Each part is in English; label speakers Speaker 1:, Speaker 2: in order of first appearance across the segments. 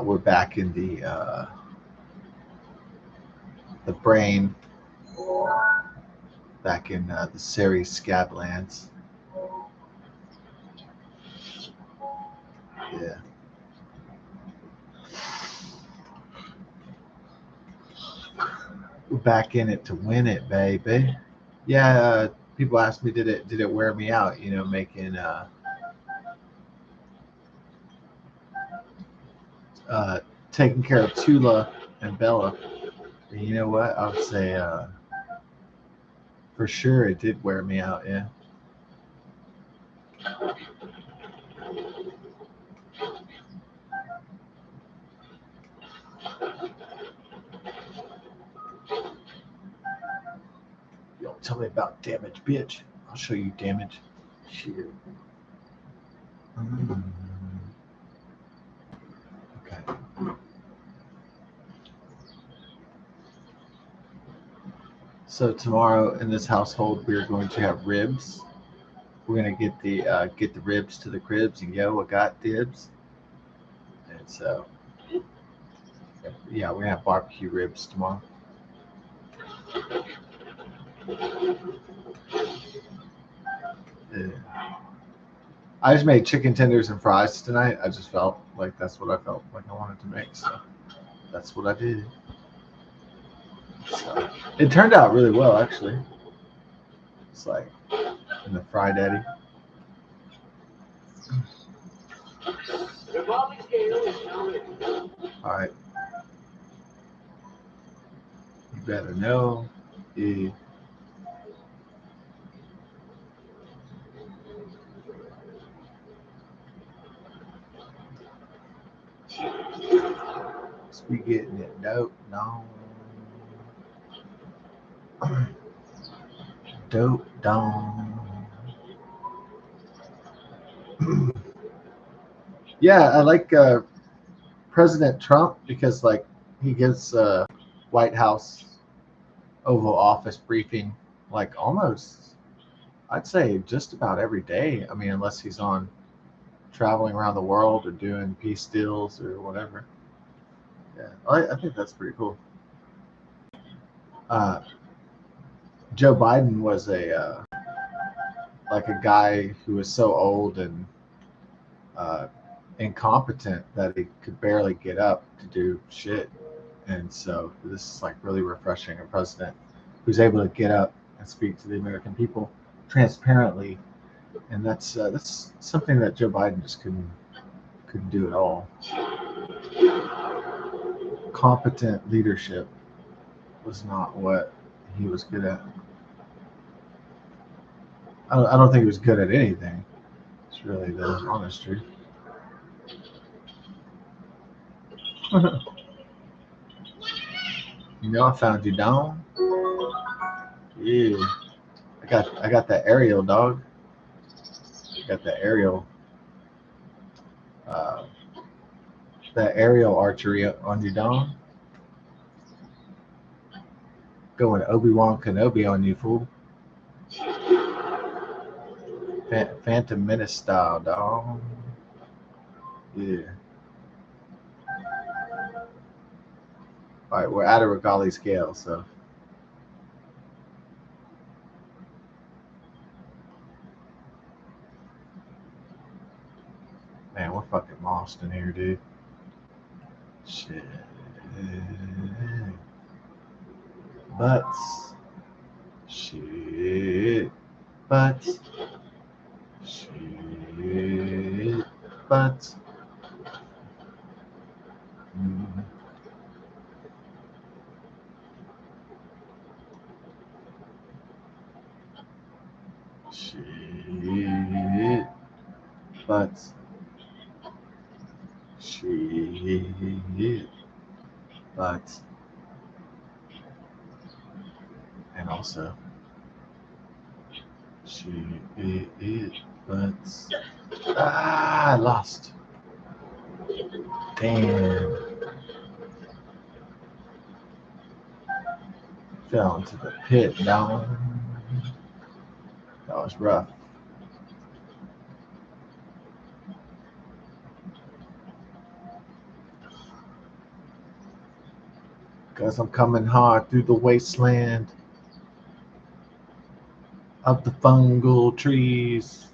Speaker 1: We're back in the brain, back in the Ceres Scablands. Yeah. We're back in it to win it, baby. Yeah, people ask me, did it wear me out? Making uh, taking care of Tula and Bella. And you know what? I would say for sure it did wear me out. Yeah. You don't tell me about damage, bitch. I'll show you damage. Shit. Mm. Okay. So tomorrow in this household we're going to have ribs. We're gonna get the ribs to the cribs, and yo, I got dibs. And so yeah, we're gonna have barbecue ribs tomorrow. Yeah. I just made chicken tenders and fries tonight. I just felt like that's what I felt like I wanted to make, so that's what I did. So it turned out really well, actually. It's like in the fried Eddie. All right, you better know. Yeah. We getting it dope, no. Dope, dong. Yeah, I like President Trump because like he gives White House Oval Office briefing like almost I'd say just about every day. I mean, unless he's on traveling around the world or doing peace deals or whatever. Yeah, I think that's pretty cool. Uh, Joe Biden was a like a guy who was so old and uh, incompetent that he could barely get up to do shit. And so this is like really refreshing. A president who's able to get up and speak to the American people transparently, and that's something that Joe Biden just couldn't do at all. Competent leadership was not what he was good at. I don't think he was good at anything. It's really the honest truth. I found you down. Yeah, I got that aerial dog. Got the aerial uh, that aerial archery on you down. Going Obi-Wan Kenobi on you, fool. Phantom Menace style, dog. Yeah. All right, we're at a Regali scale, so man, we're fucking lost in here, dude. Shit. Butts. Shit. Butts. Shit. Butts. Mm. Shit. Butts. Shit. Butts. And also shit. Butts. Ah, I lost. Damn. Fell into the pit down. That was rough. 'Cause I'm coming hard through the wasteland of the fungal trees.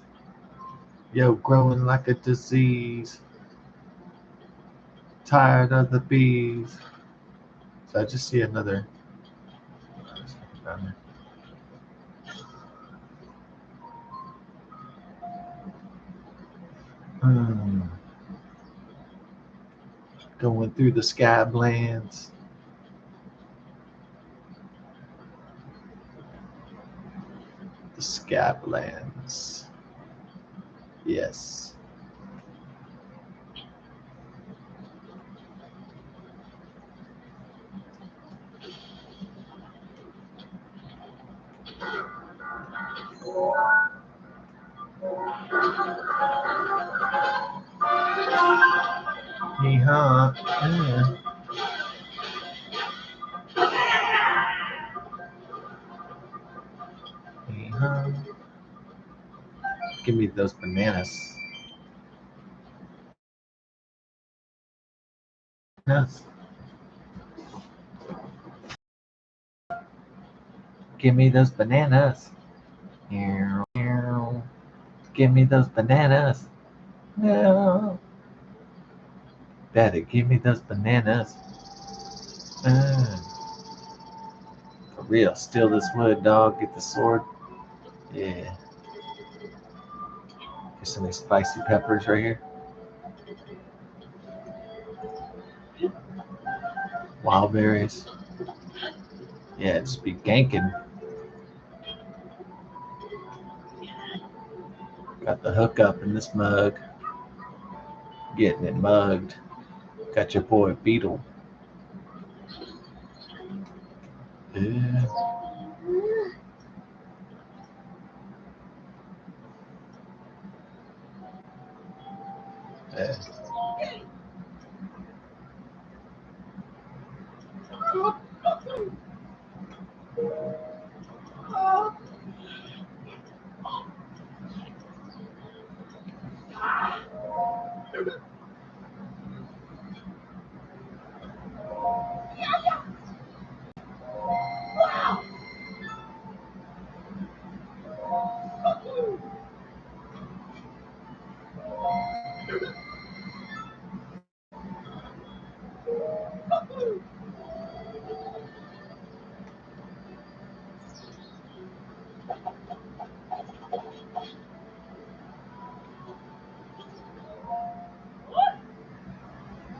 Speaker 1: Yo, growing like a disease. Tired of the bees. So I just see another. Hmm. Going through the scablands. The scablands. Yes. Yeehaw. Yeah. Yeehaw. Give me those bananas. Yes. Give me those bananas. Meow, meow. Give me those bananas. No. Daddy, give me those bananas. For real, steal this wood, dog. Get the sword. Yeah. Get some of these spicy peppers right here. Wild berries. Yeah, just be ganking. Got the hookup in this mug. Getting it mugged. Got your boy Beetle. Yeah. Yeah.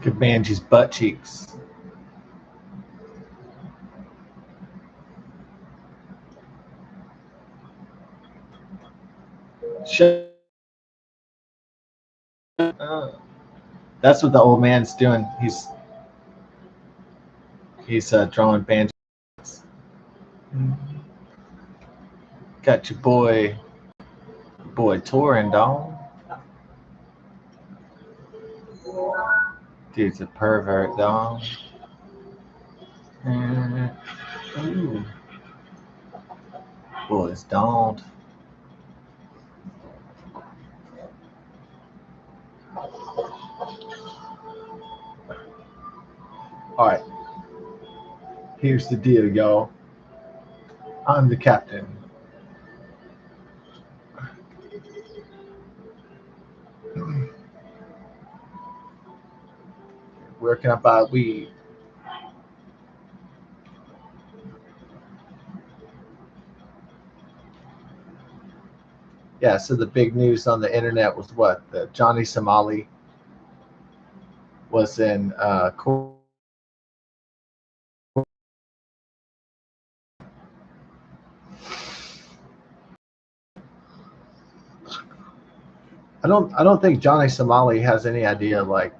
Speaker 1: Comanche's butt cheeks. Shut up. That's what the old man's doing. He's drawing banjo. Got your boy touring, dog. Dude's a pervert, dog. Ooh. Boys don't. All right. Here's the deal, y'all. I'm the captain. Where can I buy weed? Yeah, so the big news on the internet was what? That Johnny Somali was in court. I don't think Johnny Somali has any idea like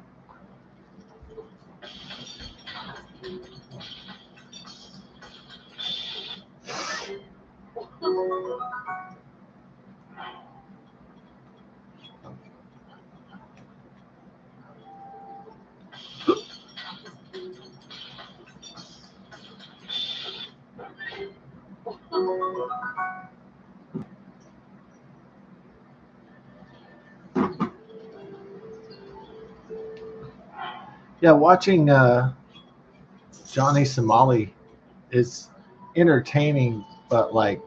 Speaker 1: yeah, watching Johnny Somali is entertaining, but like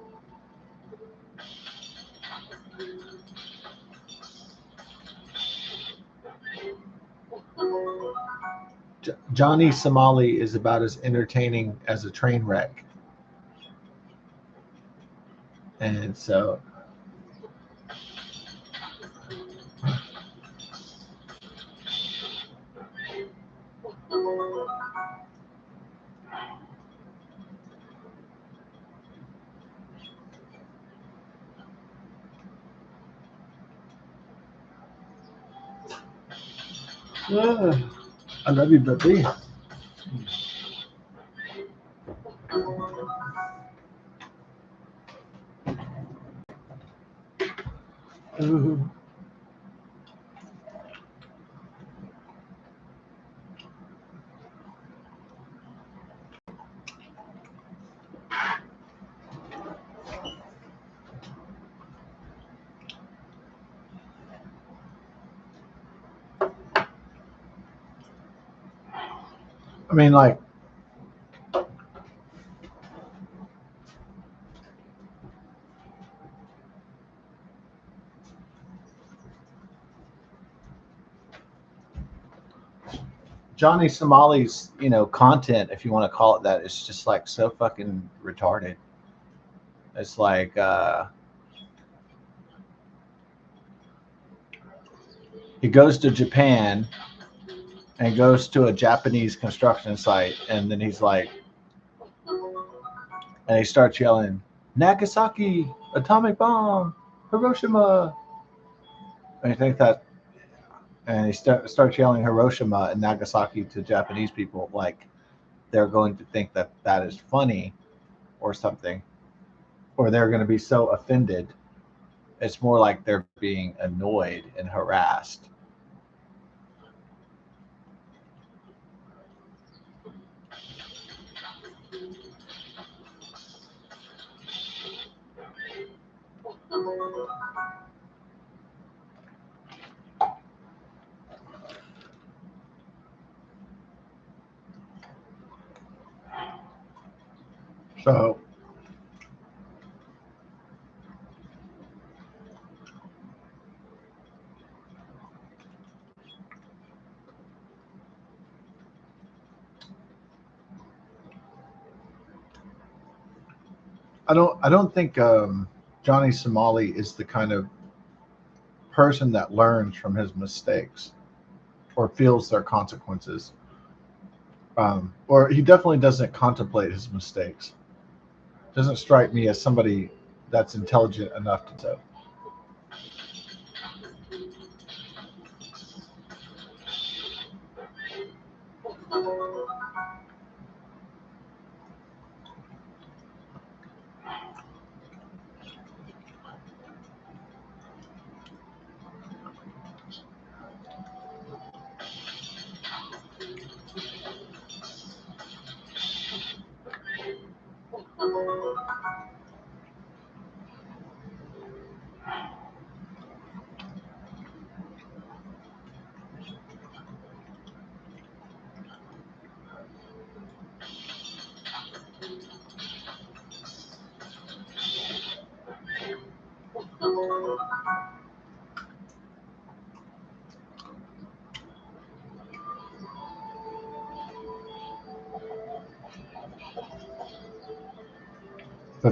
Speaker 1: Johnny Somali is about as entertaining as a train wreck. And so I love you, baby. Ooh. I mean, like, Johnny Somali's, content, if you want to call it that, is just like so fucking retarded. It's like he goes to Japan and goes to a Japanese construction site, and then he's like, and he starts yelling, Nagasaki, atomic bomb, Hiroshima. And I think that, and he starts yelling Hiroshima and Nagasaki to Japanese people, like they're going to think that that is funny or something, or they're going to be so offended. It's more like they're being annoyed and harassed. So I don't think Johnny Somali is the kind of person that learns from his mistakes or feels their consequences. Or he definitely doesn't contemplate his mistakes. Doesn't strike me as somebody that's intelligent enough to do.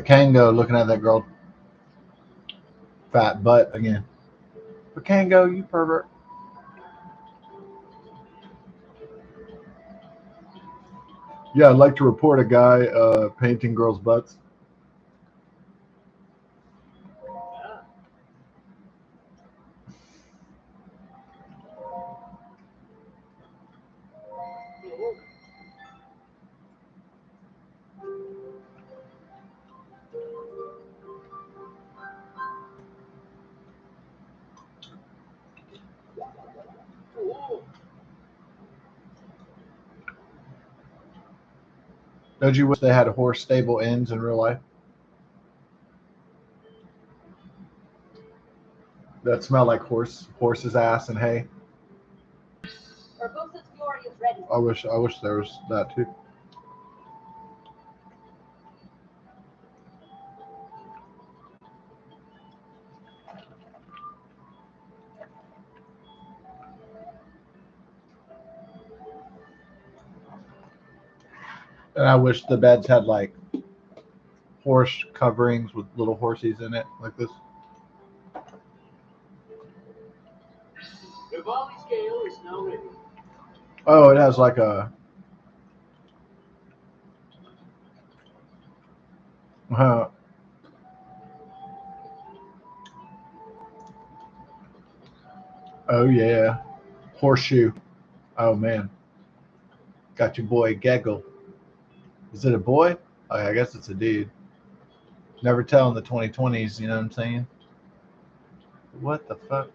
Speaker 1: Kango looking at that girl fat butt again. Kango, you pervert. Yeah, I'd like to report a guy painting girls' butts. Don't you wish they had horse stable inns in real life that smell like horse's ass and hay? I wish there was that too. And I wish the beds had like horse coverings with little horsies in it, like this.
Speaker 2: The volley scale is now ready.
Speaker 1: Oh, it has like a. Uh, oh yeah, horseshoe. Oh man, got your boy Gaggle. Is it a boy? Oh, I guess it's a dude. Never tell in the 2020s. You know what I'm saying? What the fuck?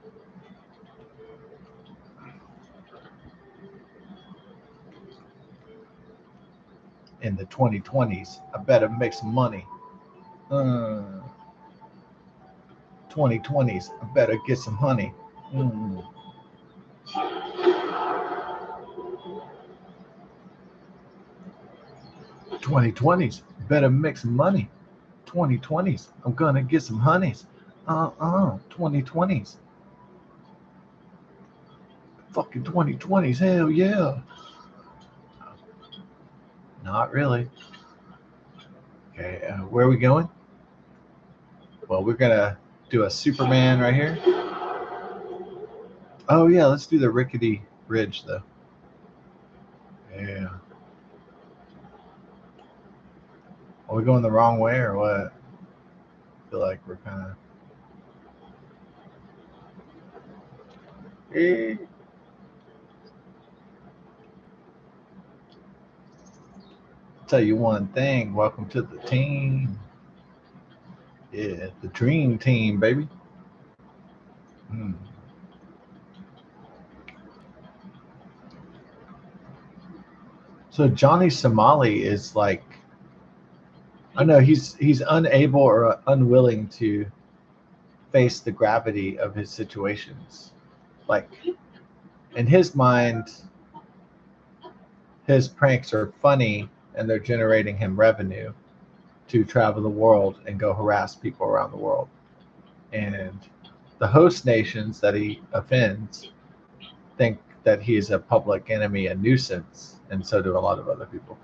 Speaker 1: In the 2020s, I better make some money. 2020s, I better get some honey. Mm. 2020s, better make some money. 2020s, I'm gonna get some honeys. 2020s, fucking 2020s, hell yeah. Not really. Okay, where are we going? Well, we're gonna do a Superman right here. Oh yeah, let's do the rickety bridge though. Yeah. Are we going the wrong way or what? I feel like we're kind of. Eh. Tell you one thing. Welcome to the team. Yeah, the dream team, baby. Hmm. So Johnny Somali is like, I know he's unable or unwilling to face the gravity of his situations. Like in his mind, his pranks are funny and they're generating him revenue to travel the world and go harass people around the world. And the host nations that he offends think that he is a public enemy, a nuisance, and so do a lot of other people.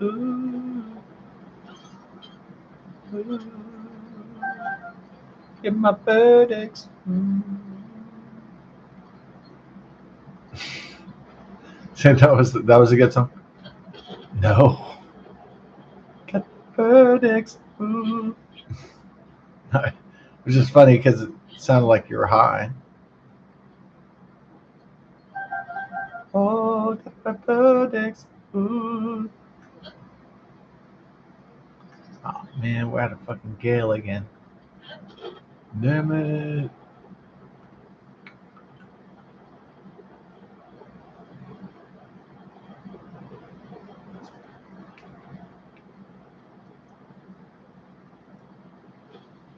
Speaker 1: Ooh, ooh, get my buttocks. See, that was a good song. No, got buttocks. Ooh. Which is funny because it sounded like you were high. Oh, got my buttocks. Ooh. Oh man, we're at a fucking gale again. Damn it.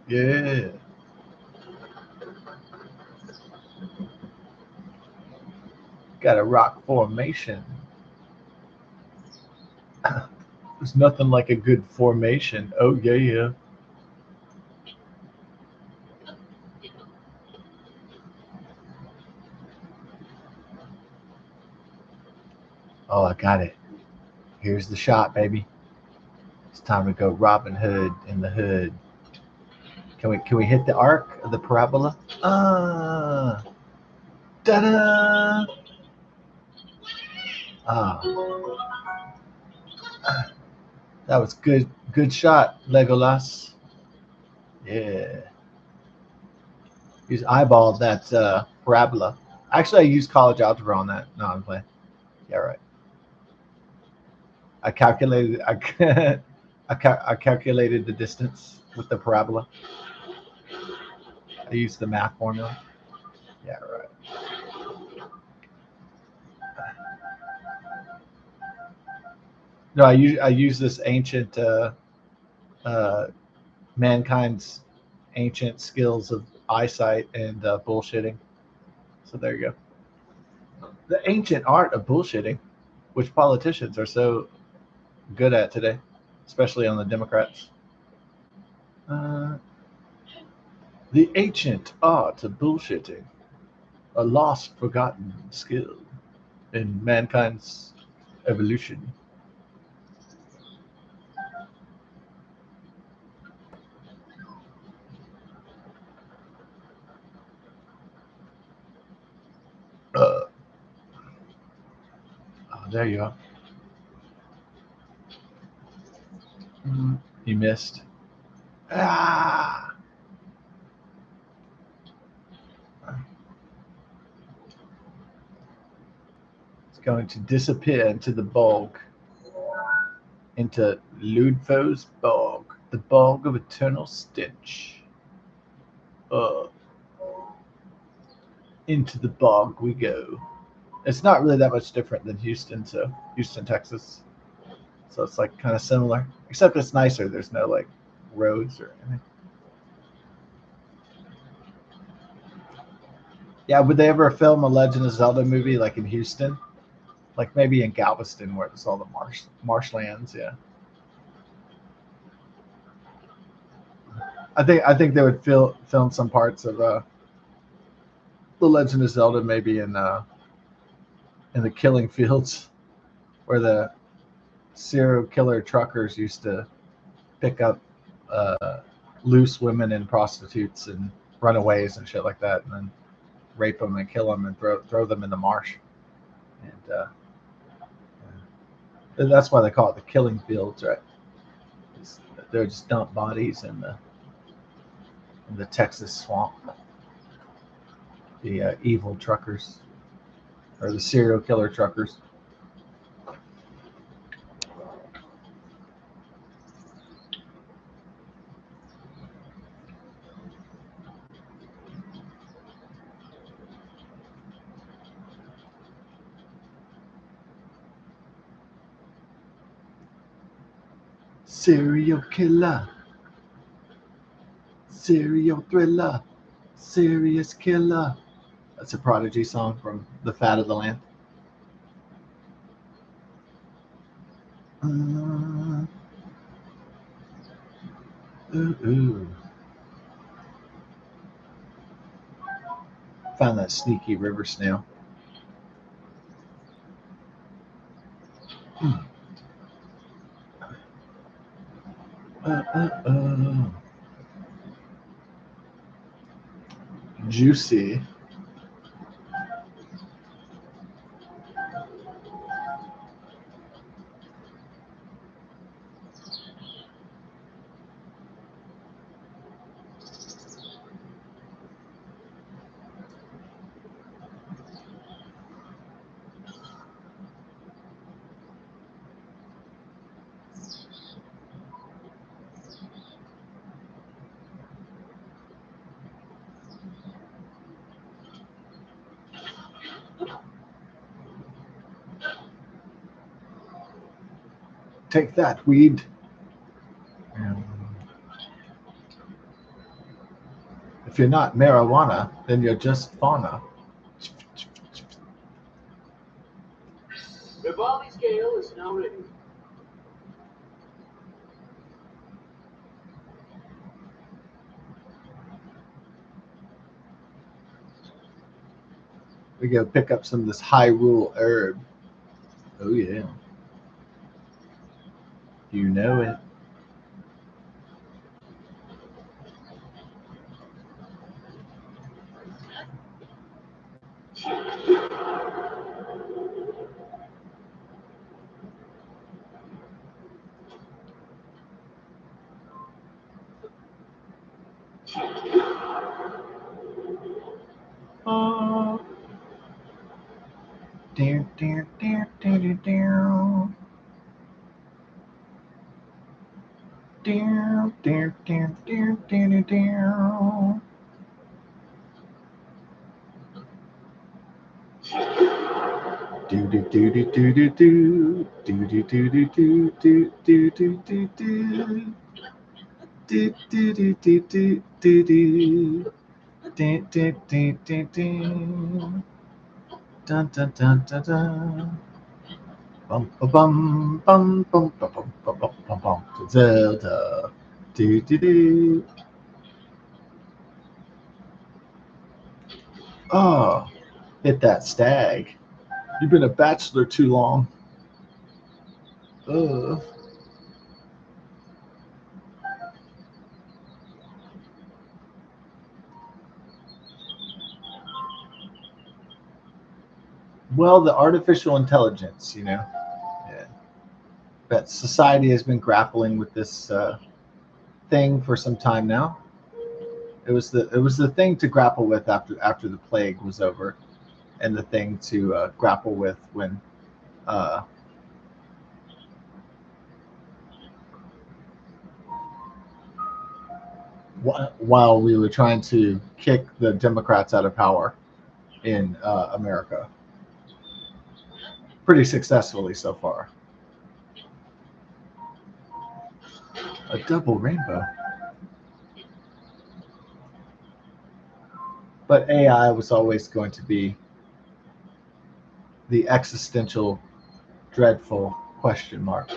Speaker 1: Yeah. Got a rock formation. There's nothing like a good formation. Oh yeah, yeah. Oh, I got it. Here's the shot, baby. It's time to go Robin Hood in the hood. Can we hit the arc of the parabola? Da-da! Ah, that was good shot, Legolas. Yeah. He's eyeballed that parabola. Actually, I used college algebra on that. No, I'm playing. Yeah, right. I calculated. I calculated the distance with the parabola. I used the math formula. Yeah, right. No, I use this ancient uh, mankind's ancient skills of eyesight and bullshitting. So there you go. The ancient art of bullshitting, which politicians are so good at today, especially on the Democrats. Uh, the ancient art of bullshitting, a lost, forgotten skill in mankind's evolution. Uh, oh, there you are. You missed. Ah! It's going to disappear into the bog, into Ludfo's bog, the bog of eternal stench. Uh, into the bog we go. It's not really that much different than Houston, so Houston, Texas. So it's like kind of similar, except it's nicer. There's no like roads or anything. Yeah, would they ever film a Legend of Zelda movie like in Houston? Like maybe in Galveston where it's all the marshlands, yeah. I think they would film some parts of the Legend of Zelda maybe in the killing fields where the serial killer truckers used to pick up uh, loose women and prostitutes and runaways and shit like that, and then rape them and kill them and throw them in the marsh. And that's why they call it the killing fields, right? They're just dump bodies in the Texas swamp. The evil truckers or the serial killer truckers. Serial killer, serial thriller, serious killer. That's a Prodigy song from The Fat of the Land. Uh, ooh, ooh. Found that sneaky river snail. Mm. Uh. Juicy. Take that, weed. Um, if you're not marijuana, then you're just fauna.
Speaker 2: Vivaldi scale is now ready.
Speaker 1: We go pick up some of this Hyrule herb. Oh yeah, you know it. Oh, dear, dear, dear, dear, dear, dear, dear, dear, dear, dear, dear. Do do do do do do do do do do do do do do do do do. Do do do do do do do. Dun dun dun dun dun. Dun dun dun dun dun. Bum bum bum bum bum bum bum bum bum bum. Zelda. Do do do. Oh, hit that stag. You've been a bachelor too long. Ugh. Well, the artificial intelligence, yeah. But society has been grappling with this thing for some time now. It was the thing to grapple with after the plague was over, and the thing to grapple with when uh, while we were trying to kick the Democrats out of power in America, pretty successfully so far. A double rainbow. But AI was always going to be the existential, dreadful question mark.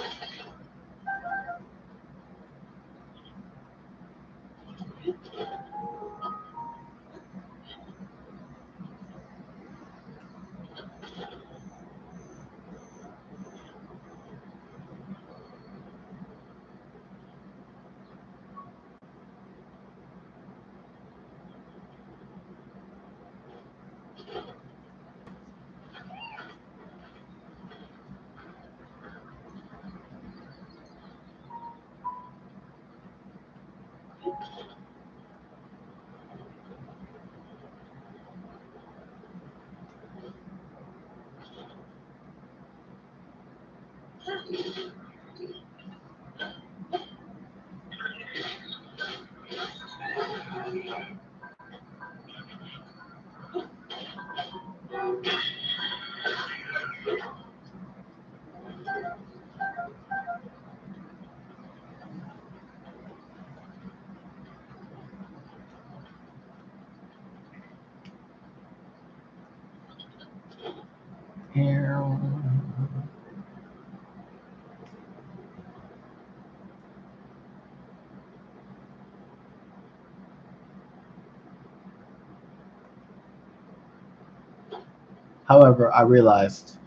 Speaker 1: However, I realized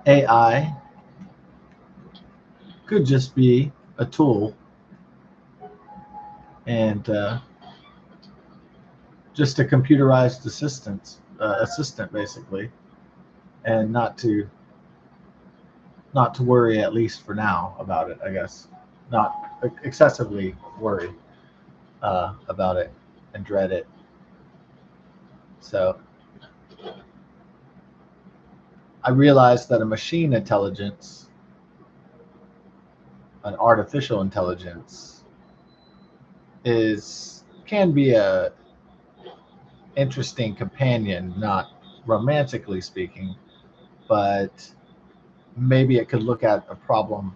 Speaker 1: AI could just be a tool and just a computerized assistant basically, and not to worry, at least for now, about it. I guess not excessively worry about it and dread it. So I realized that a machine intelligence, an artificial intelligence, is can be a interesting companion, not romantically speaking, but maybe it could look at a problem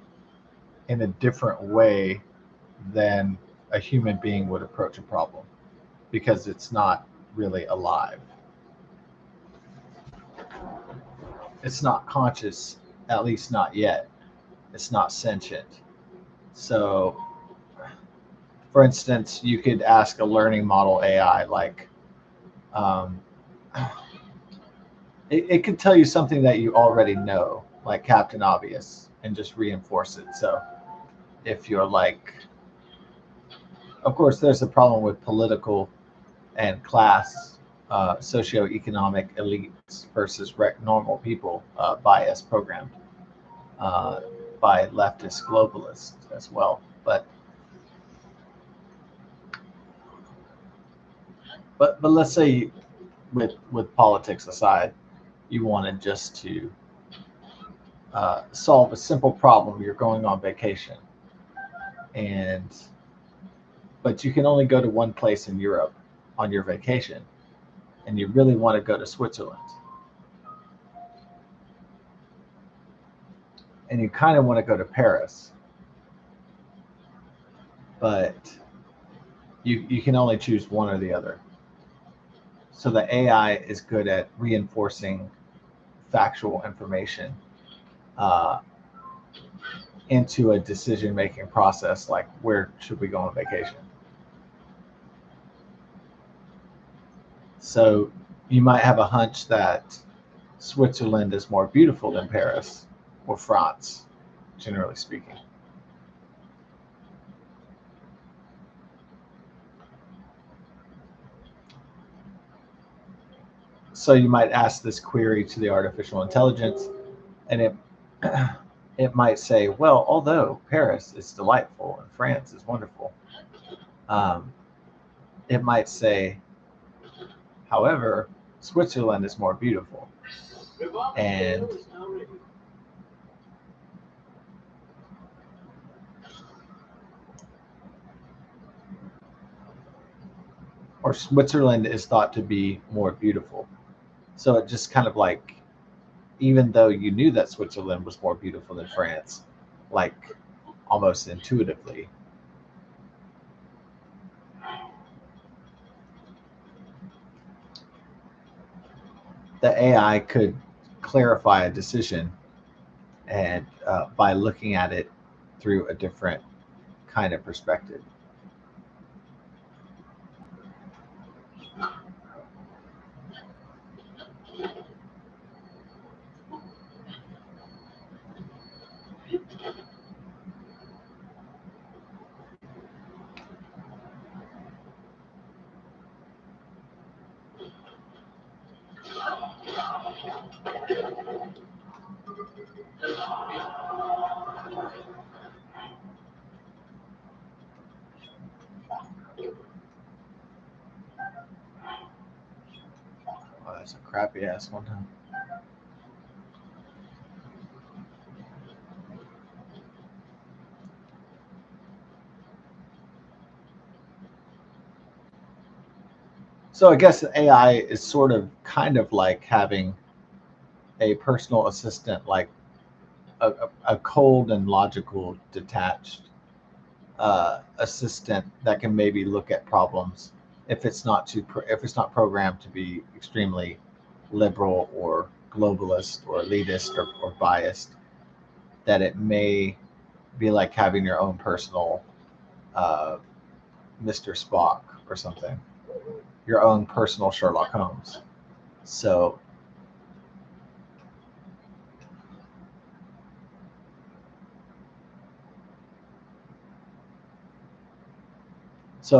Speaker 1: in a different way than a human being would approach a problem because it's not really alive. It's not conscious, at least not yet. It's not sentient. So, for instance, you could ask a learning model AI, like, um, it could tell you something that you already know, like Captain Obvious, and just reinforce it. So, if you're like, of course, there's a problem with political and class, socioeconomic elites versus normal people, bias programmed uh, by leftist globalists as well. But let's say, with politics aside, you wanted just to solve a simple problem. You're going on vacation, and but you can only go to one place in Europe on your vacation, and you really want to go to Switzerland. and you kind of want to go to Paris, but you can only choose one or the other. So the AI is good at reinforcing factual information uh, into a decision making process, like where should we go on vacation. So you might have a hunch that Switzerland is more beautiful than Paris or France, generally speaking. So you might ask this query to the artificial intelligence, and it might say, well, although Paris is delightful and France is wonderful, um, it might say, however, Switzerland is more beautiful.
Speaker 2: Revolving
Speaker 1: And
Speaker 2: scale is now ready.
Speaker 1: or Switzerland is thought to be more beautiful. So it just kind of like, even though you knew that Switzerland was more beautiful than France, like almost intuitively, the AI could clarify a decision and by looking at it through a different kind of perspective. Oh, that's a crappy ass one, huh? So I guess AI is sort of kind of like having a personal assistant, like a cold and logical, detached assistant that can maybe look at problems if it's not programmed to be extremely liberal or globalist or elitist or biased, that it may be like having your own personal uh, Mr. Spock or something, your own personal Sherlock Holmes. So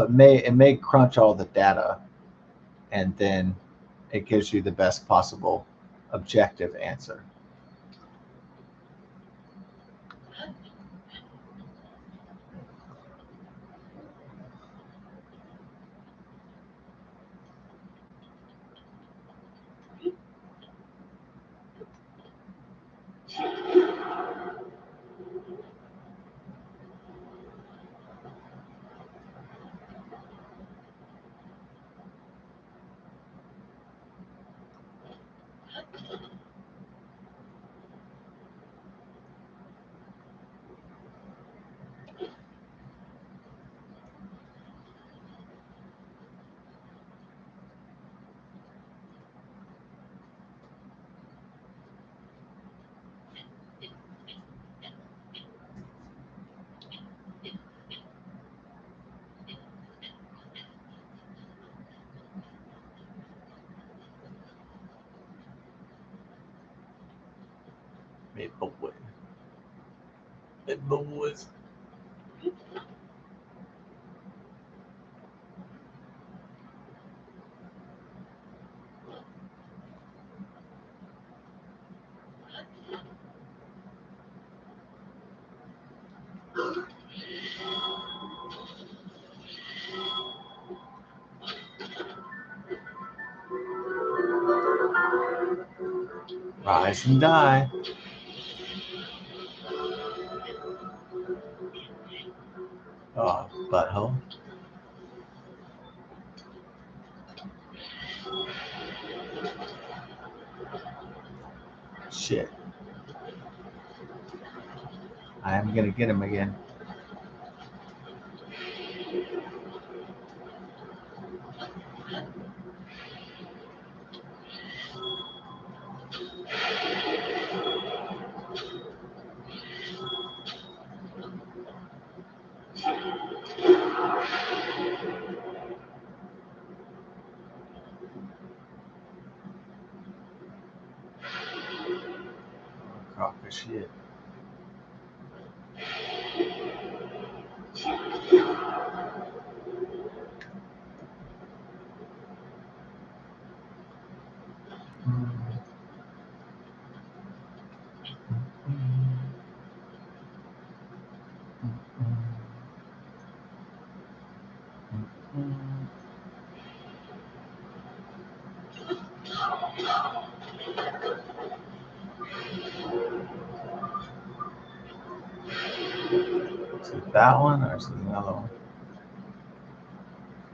Speaker 1: it may crunch all the data, and then it gives you the best possible objective answer. Maplewood. Maplewood. Rise and die. Oh, butthole. Shit. I am gonna get him again. Crock of shit. Is it that one or is it another one?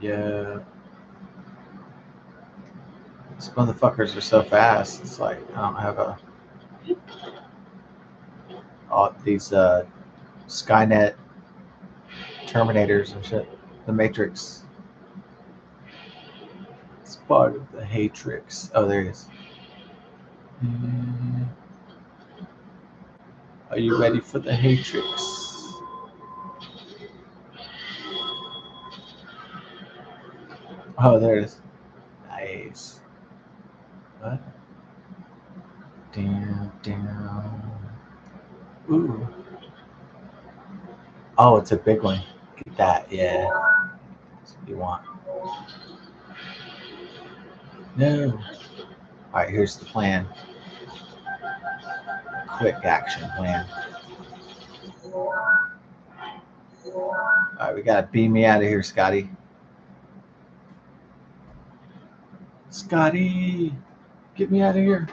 Speaker 1: Yeah. These motherfuckers are so fast. It's like I don't have all these Skynet Terminators and shit. The Matrix. It's part of the Hatrix. Oh, there it is. Are you ready for the Hatrix? Oh, there it is. Nice. What? Damn. Ooh. Oh, it's a big one. Get that, yeah. That's what you want. No. Alright, here's the plan. Quick action plan. Alright, we gotta beam me out of here, Scotty. Scotty! Get me out of here.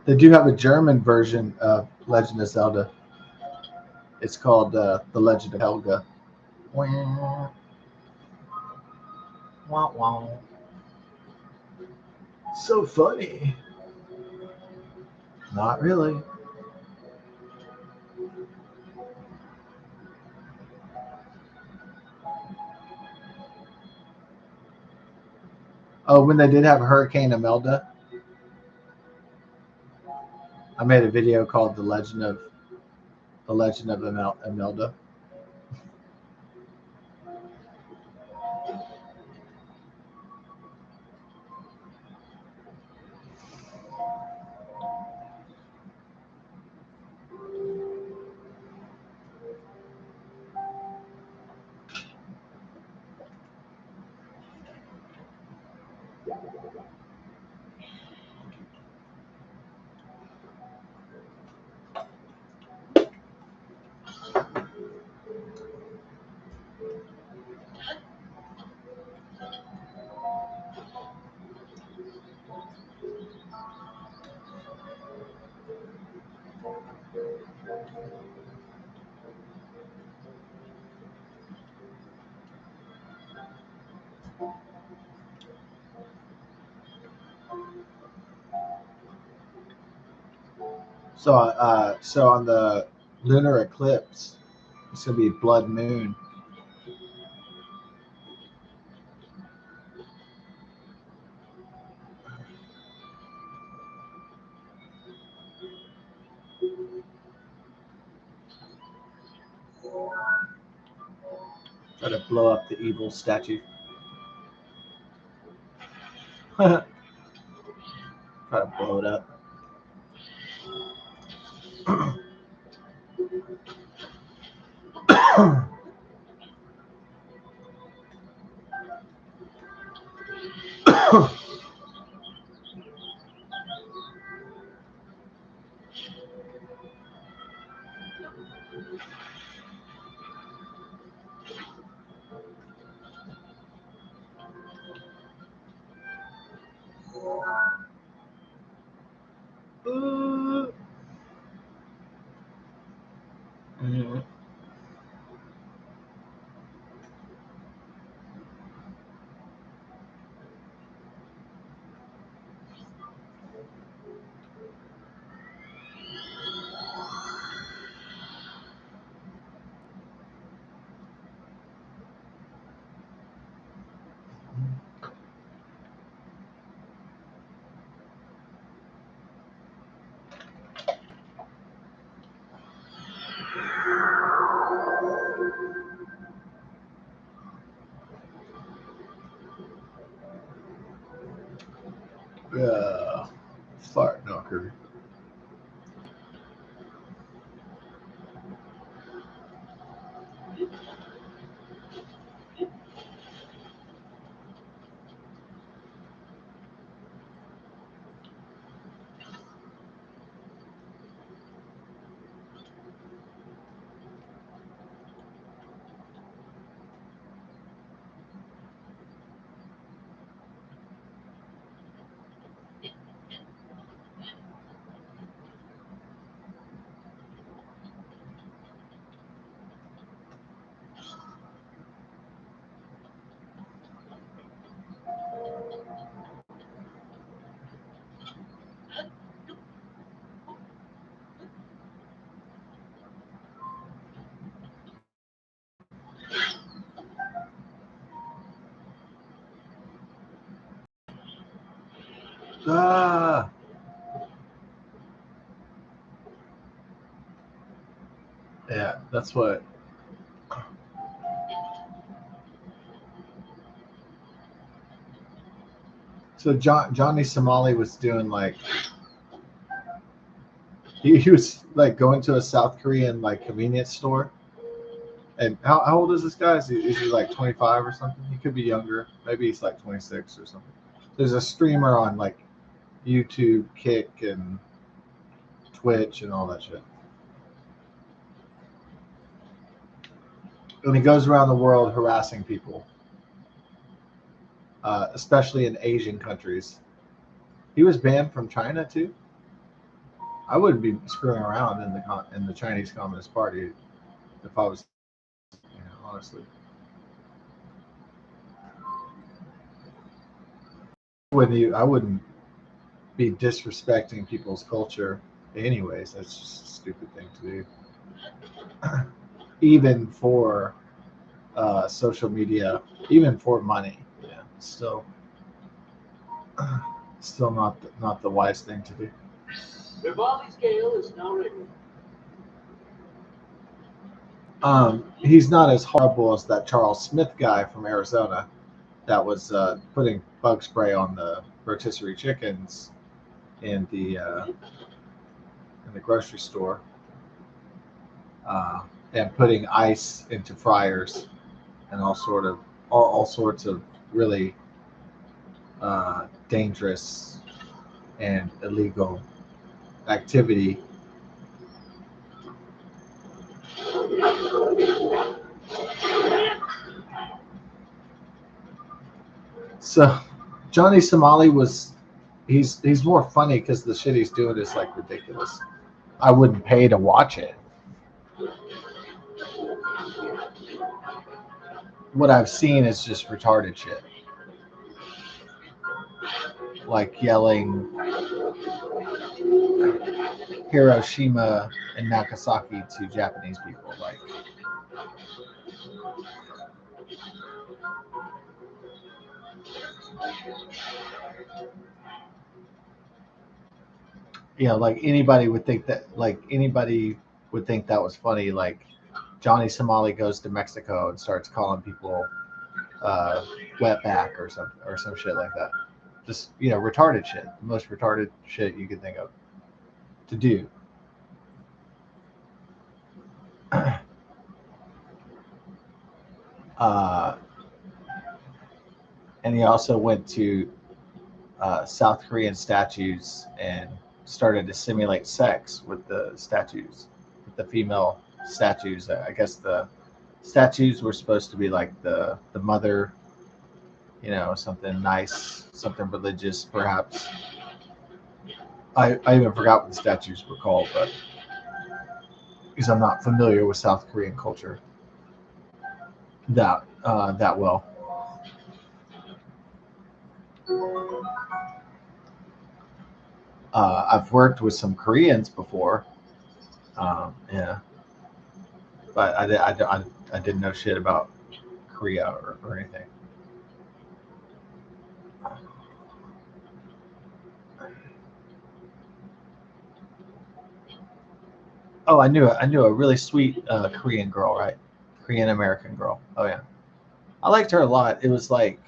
Speaker 1: They do have a German version of Legend of Zelda. It's called The Legend of Helga. Wah, wah, wah. So funny. Not really. Oh, when they did have Hurricane Imelda, I made a video called The Legend of Imelda. So on the lunar eclipse, it's gonna be blood moon. Try to blow up the evil statue. Try to blow it up. Mhm. Yeah. Fart knocker. Ah. Yeah, that's what. So Johnny Somali was doing like he was like going to a South Korean like convenience store. And how old is this guy? Is he like 25 or something? He could be younger. Maybe he's like 26 or something. There's a streamer on like YouTube, Kick, and Twitch, and all that shit. And he goes around the world harassing people, especially in Asian countries. He was banned from China too. I wouldn't be screwing around in the Chinese Communist Party if I was, honestly. I wouldn't be disrespecting people's culture, anyways. That's just a stupid thing to do. Even for social media, even for money, yeah, still not the wise thing to do.
Speaker 2: The volley scale is now ready.
Speaker 1: He's not as horrible as that Charles Smith guy from Arizona that was putting bug spray on the rotisserie chickens in the grocery store, and putting ice into fryers and all sorts of really dangerous and illegal activity. So Johnny Somali he's more funny because the shit he's doing is like ridiculous. I wouldn't pay to watch it. What I've seen is just retarded shit, like yelling Hiroshima and Nagasaki to Japanese people. Like, like anybody would think that was funny. Like Johnny Somali goes to Mexico and starts calling people uh, wetback or some shit like that. Just retarded shit. The most retarded shit you could think of to do. uh, and he also went to South Korean statues and started to simulate sex with the statues, with the female statues. I guess the statues were supposed to be like the mother something nice, something religious, perhaps. I even forgot what the statues were called, but because I'm not familiar with South Korean culture that well. I've worked with some Koreans before, yeah, but I didn't know shit about Korea or anything. Oh, I knew a really sweet Korean girl, right? Korean American girl. Oh yeah, I liked her a lot. It was like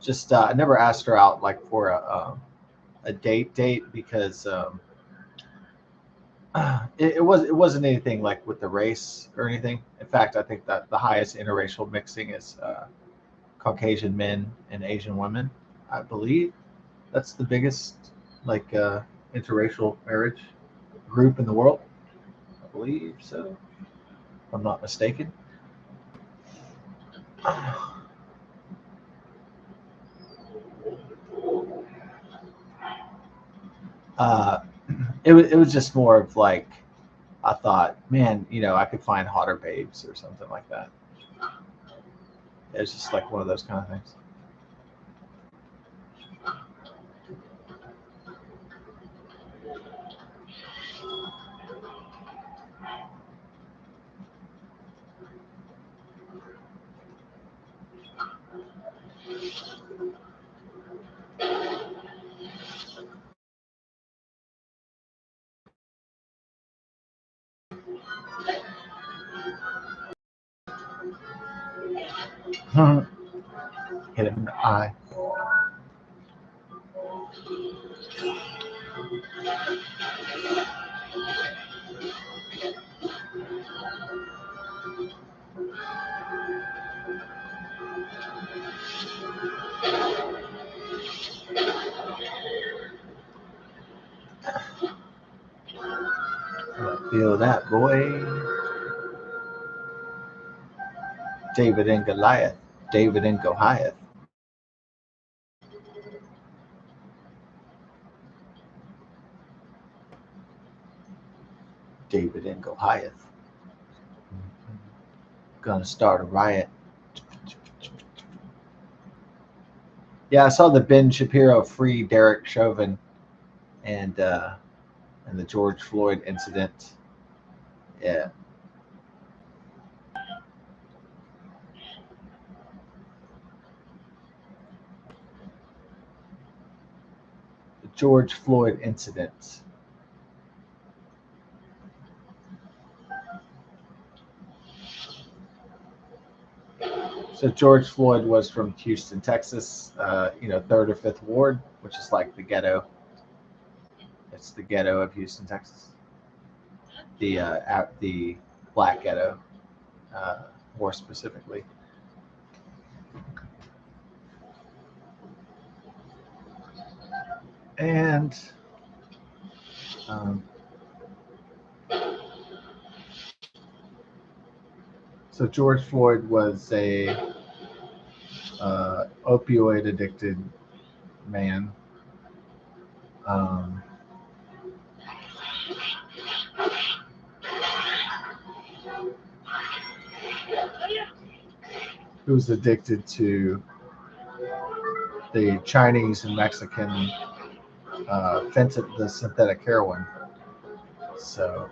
Speaker 1: just I never asked her out like for a date because it wasn't anything like with the race or anything. In fact, I think that the highest interracial mixing is Caucasian men and Asian women. I believe that's the biggest like interracial marriage group in the world. I believe so, if I'm not mistaken. Uh, it was just more of like I thought, man, I could find hotter babes or something like that. It's just like one of those kind of things. Hit him in the eye. Feel that, boy. David and Goliath. David and Goliath. David and Goliath. Gonna start a riot. Yeah, I saw the Ben Shapiro free Derek Chauvin and the George Floyd incident. Yeah, the George Floyd incident. So George Floyd was from Houston, Texas. Third or fifth ward, which is like the ghetto. It's the ghetto of Houston, Texas. The black ghetto, uh, more specifically. And um, so George Floyd was a opioid addicted man. Um, who was addicted to the Chinese and Mexican the synthetic heroin. So,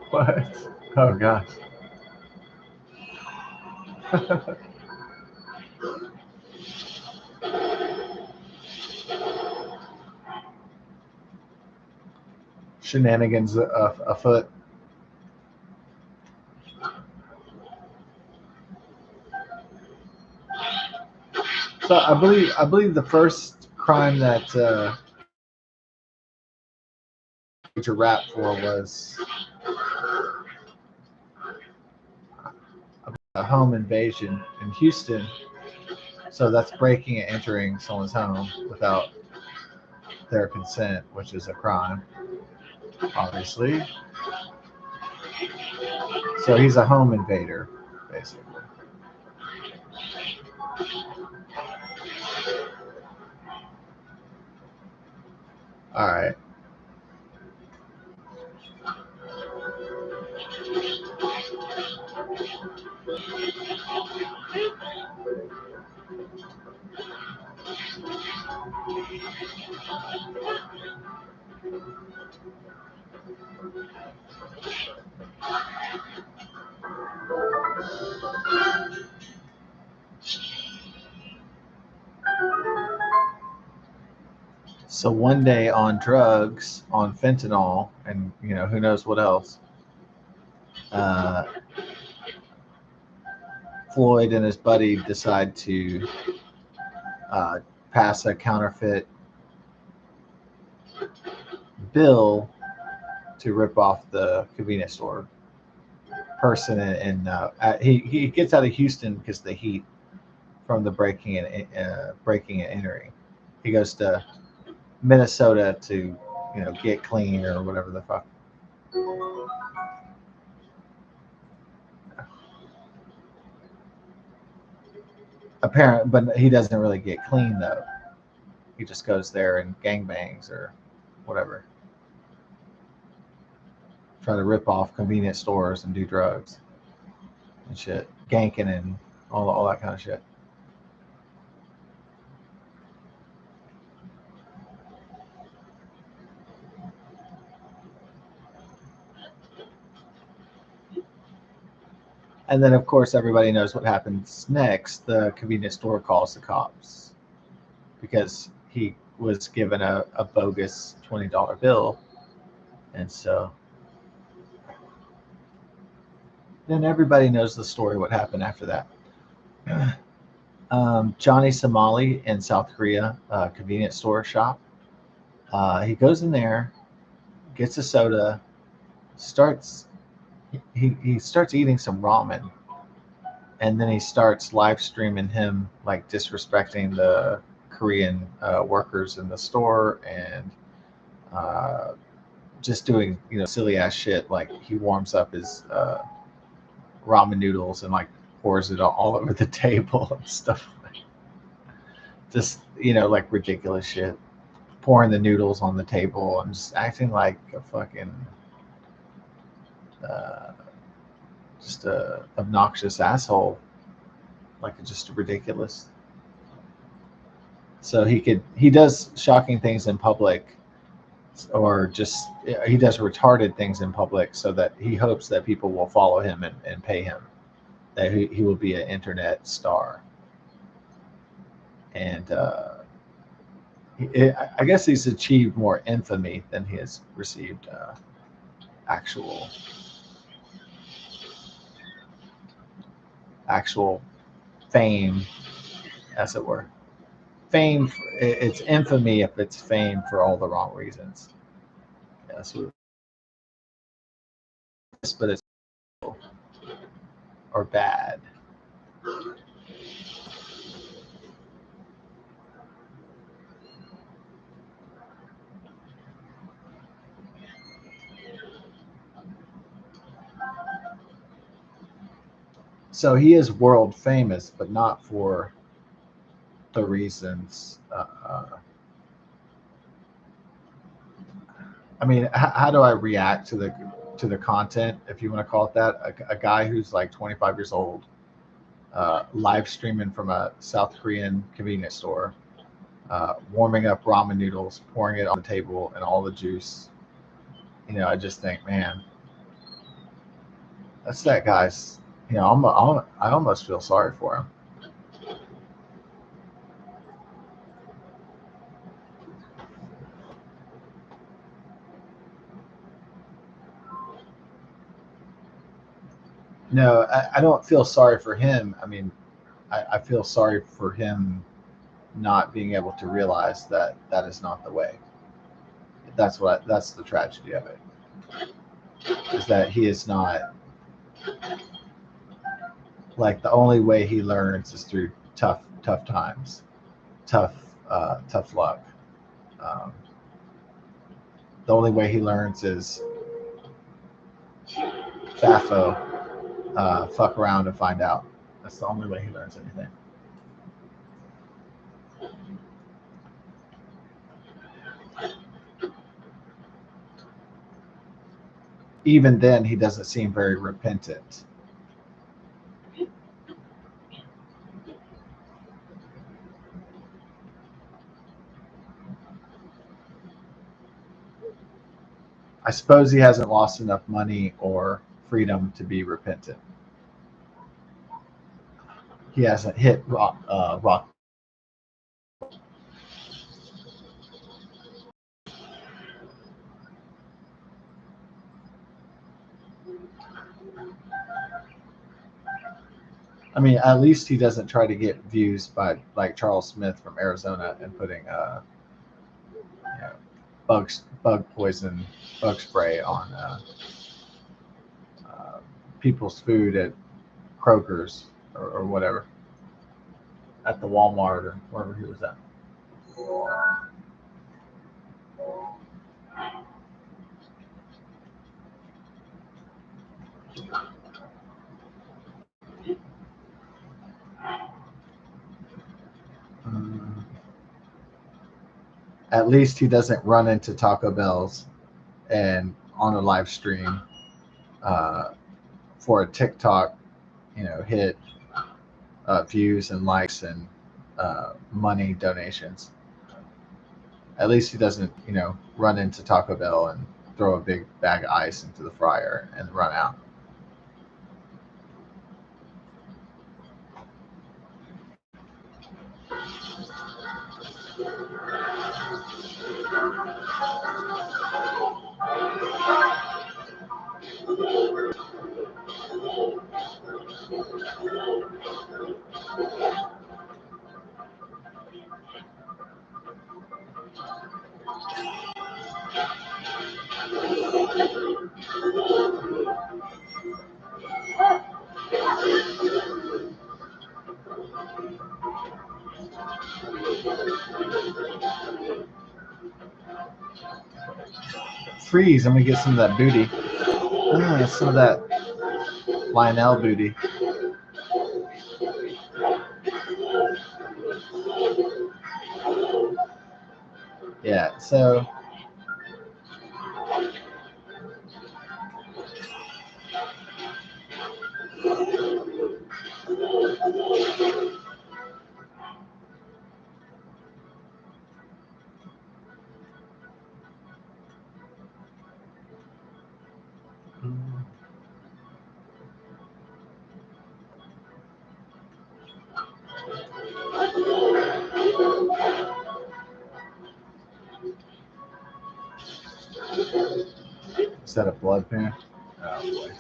Speaker 1: what? Oh gosh. Shenanigans afoot. So I believe the first crime that to rap for was a home invasion in Houston, So that's breaking and entering someone's home without their consent, which is a crime, obviously. So he's a home invader, basically. All right. So one day on drugs, on fentanyl, and who knows what else, uh, Floyd and his buddy decide to uh, pass a counterfeit bill to rip off the convenience store person, and he gets out of Houston because the heat from the breaking and entering. He goes to Minnesota to get clean or whatever the fuck. Apparent, but he doesn't really get clean though. He just goes there and gangbangs or whatever. Try to rip off convenience stores and do drugs and shit, ganking and all that kind of shit. And then, of course, everybody knows what happens next. The convenience store calls the cops because he was given a bogus $20 bill. And so then everybody knows the story, what happened after that. Johnny Somali in South Korea, convenience store shop. He goes in there, gets a soda, starts he starts eating some ramen, and then he starts live streaming him like disrespecting the Korean workers in the store and just doing silly ass shit. Like he warms up his ramen noodles and like pours it all over the table and stuff. Just like ridiculous shit. Pouring the noodles on the table and just acting like a fucking uh, just a obnoxious asshole, like just ridiculous. So he does shocking things in public, or just he does retarded things in public, so that he hopes that people will follow him and pay him, that he will be an internet star. And I guess he's achieved more infamy than he has received actual fame, as it were. Fame, it's infamy if it's fame for all the wrong reasons. Yes, but it's or bad. So he is world famous, but not for the reasons. I mean, how do I react to the content, if you want to call it that? A guy who's like 25 years old, live streaming from a South Korean convenience store, warming up ramen noodles, pouring it on the table, and all the juice. I just think, man, that's that guy's. I almost feel sorry for him. No, I don't feel sorry for him. I mean, I feel sorry for him not being able to realize that that is not the way. That's the tragedy of it, is that he is not, like, the only way he learns is through tough tough times, tough luck. Um, the only way he learns is FAFO, fuck around and find out. That's the only way he learns anything. Even then, he doesn't seem very repentant. I suppose he hasn't lost enough money or freedom to be repentant. He hasn't hit rock. I mean, at least he doesn't try to get views by like Charles Smith from Arizona and putting you know, bug poison, bug spray on people's food at Kroger's or whatever, at the Walmart or wherever he was at. Um, at least he doesn't run into Taco Bell's and on a live stream for a TikTok, hit views and likes and money donations. At least he doesn't, run into Taco Bell and throw a big bag of ice into the fryer and run out. Freeze, I'm gonna get some of that booty. Some of that Lionel booty. Yeah, so is that a blood pan? Oh boy.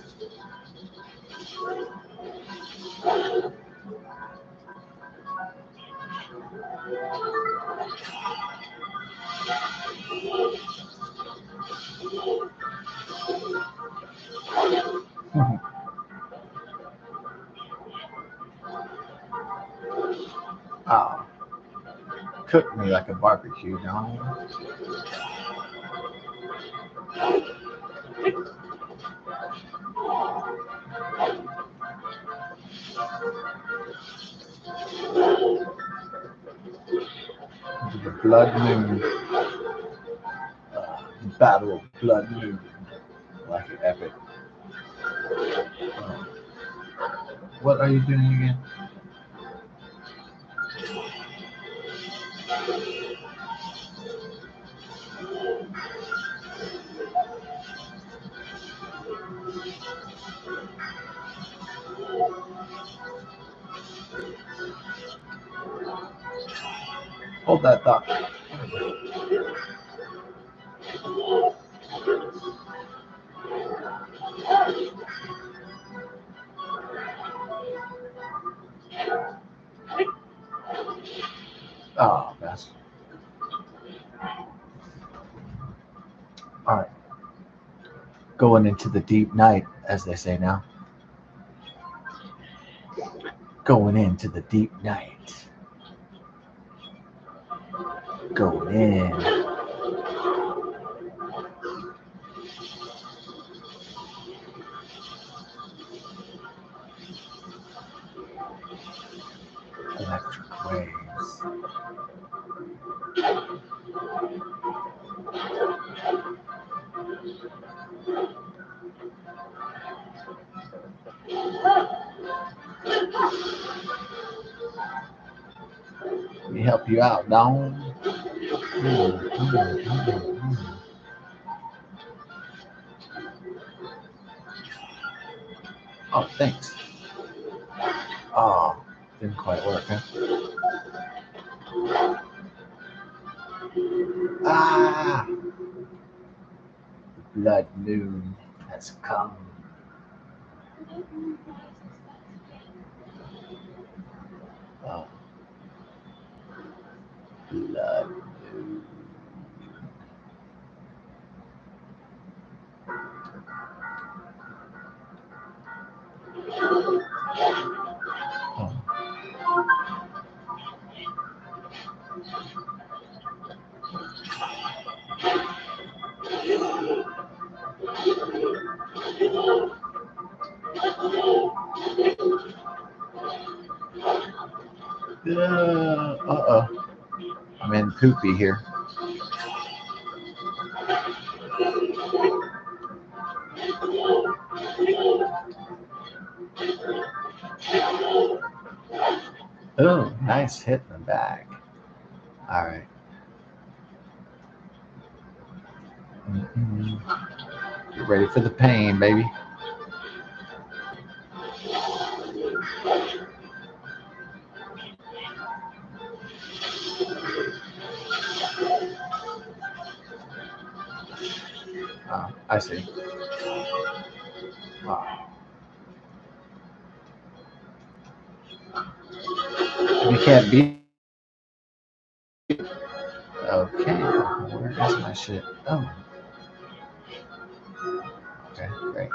Speaker 1: Oh, cook me like a barbecue, John. The blood moon. Battle of Blood Moon. Like it epic. What are you doing again? Hold that thought. Oh, bastard. All right. Going into the deep night, as they say now. Going into the deep night. Going in. Electric waves. Let me help you out, Dawn. Oh, thanks. Oh, didn't quite work, huh? Ah! The blood moon has come. Oh, blood moon. Oh. Uh-oh. I'm in poopy here. Oh, nice hit in the back. All right. Get ready for the pain, baby. Oh, I see. Wow. You can't beat. Okay. Where is my shit? Oh. Okay, great.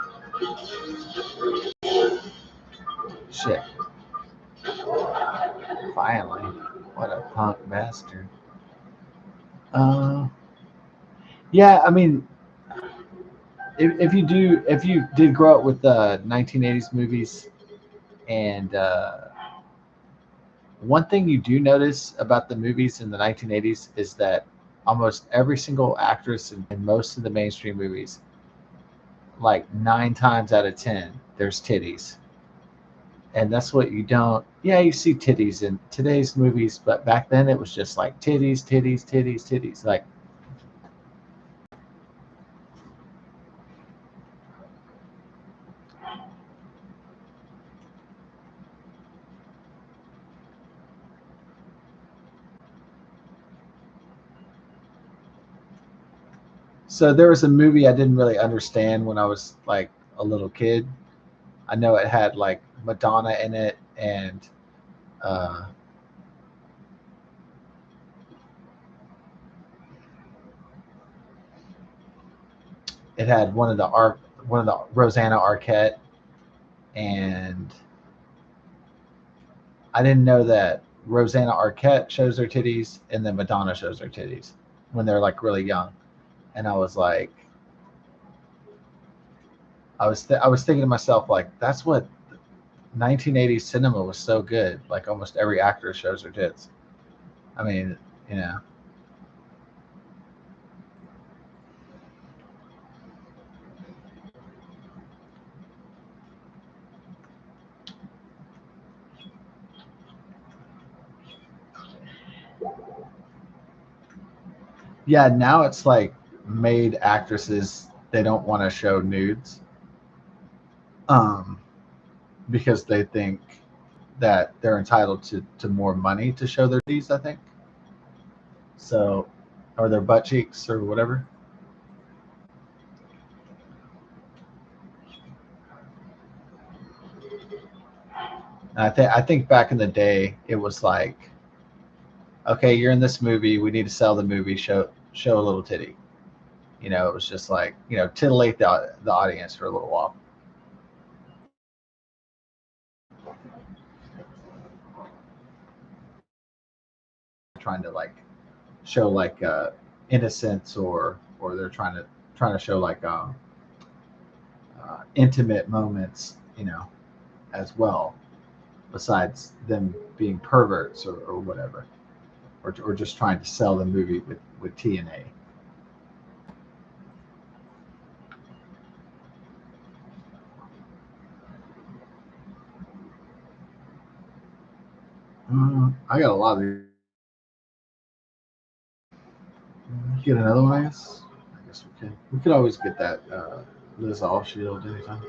Speaker 1: Shit. Finally. What a punk bastard. Yeah, I mean, if you did grow up with the 1980s movies, and one thing you do notice about the movies in the 1980s is that almost every single actress in most of the mainstream movies, like 9 times out of 10, there's titties. And that's what you don't, yeah, you see titties in today's movies, but back then it was just like titties, titties, titties, titties. Like, so there was a movie I didn't really understand when I was like a little kid. I know it had like Madonna in it, and uh, it had one of the Rosanna Arquette, and I didn't know that Rosanna Arquette shows her titties and then Madonna shows her titties when they're like really young. And I was like, I was thinking to myself, like, that's what 1980s cinema was so good. Like almost every actor shows her tits. I mean, you know, yeah. Now it's like made actresses, they don't want to show nudes, um, because they think that they're entitled to more money to show their titties. I think so, or their butt cheeks or whatever. And I think back in the day, it was like, okay, you're in this movie. We need to sell the movie. Show a little titty. You know, it was just like, you know, titillate the audience for a little while. Trying to like show like innocence, or they're trying to show like intimate moments, as well, besides them being perverts or whatever, or just trying to sell the movie with TNA. I got a lot of these. Get another one, I guess. I guess we can. We could always get that Liz All Shield anytime.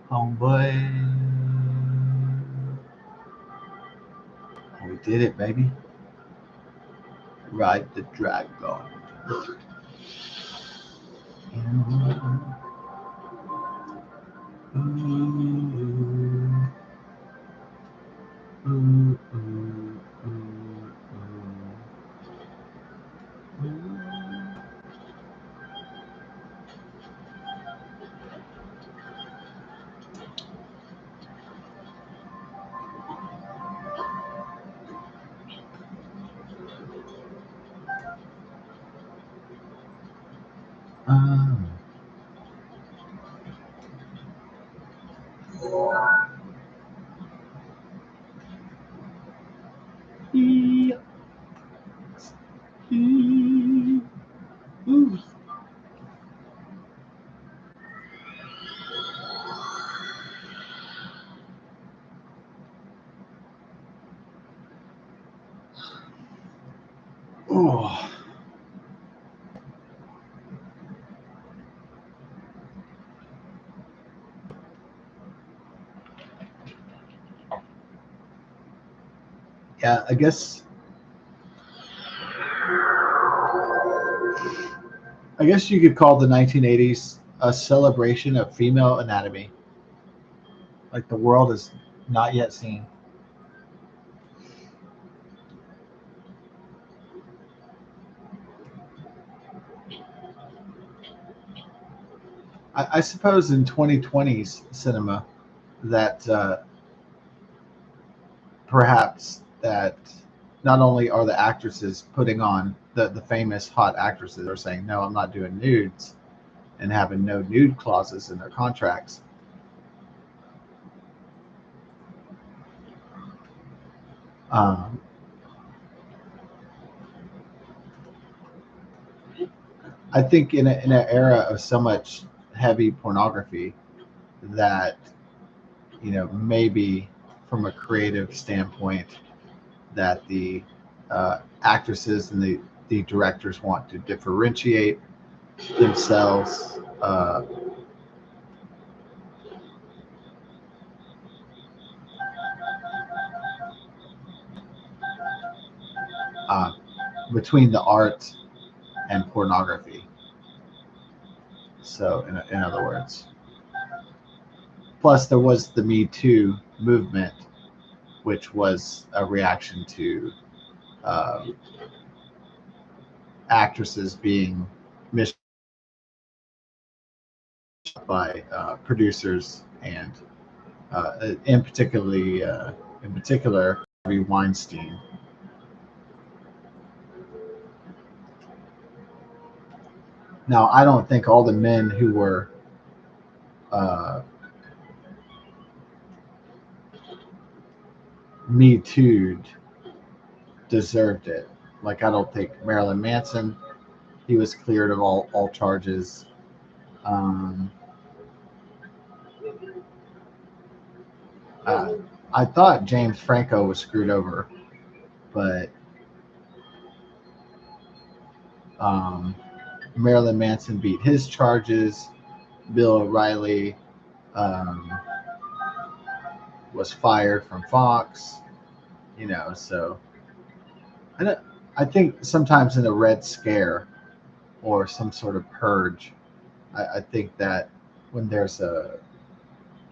Speaker 1: Homeboy. We did it, baby. Ride the dragon. Oh. Yeah, I guess you could call the 1980s a celebration of female anatomy, like the world has not yet seen. I suppose in 2020's cinema that perhaps that not only are the actresses putting on the famous hot actresses are saying, no, I'm not doing nudes, and having no nude clauses in their contracts. Um, I think in an era of so much heavy pornography that, maybe from a creative standpoint, that the actresses and the directors want to differentiate themselves. Uh, Between the art and pornography. So, in other words, plus there was the Me Too movement, which was a reaction to um, actresses being mistreated by producers, and in particular, Harvey Weinstein. Now, I don't think all the men who were uh, Me Too'd deserved it. Like, I don't think Marilyn Manson, he was cleared of all charges. Um, uh, I thought James Franco was screwed over, but um, Marilyn Manson beat his charges. Bill O'Reilly um, was fired from Fox. So I think sometimes in a Red Scare or some sort of purge, I think that when there's a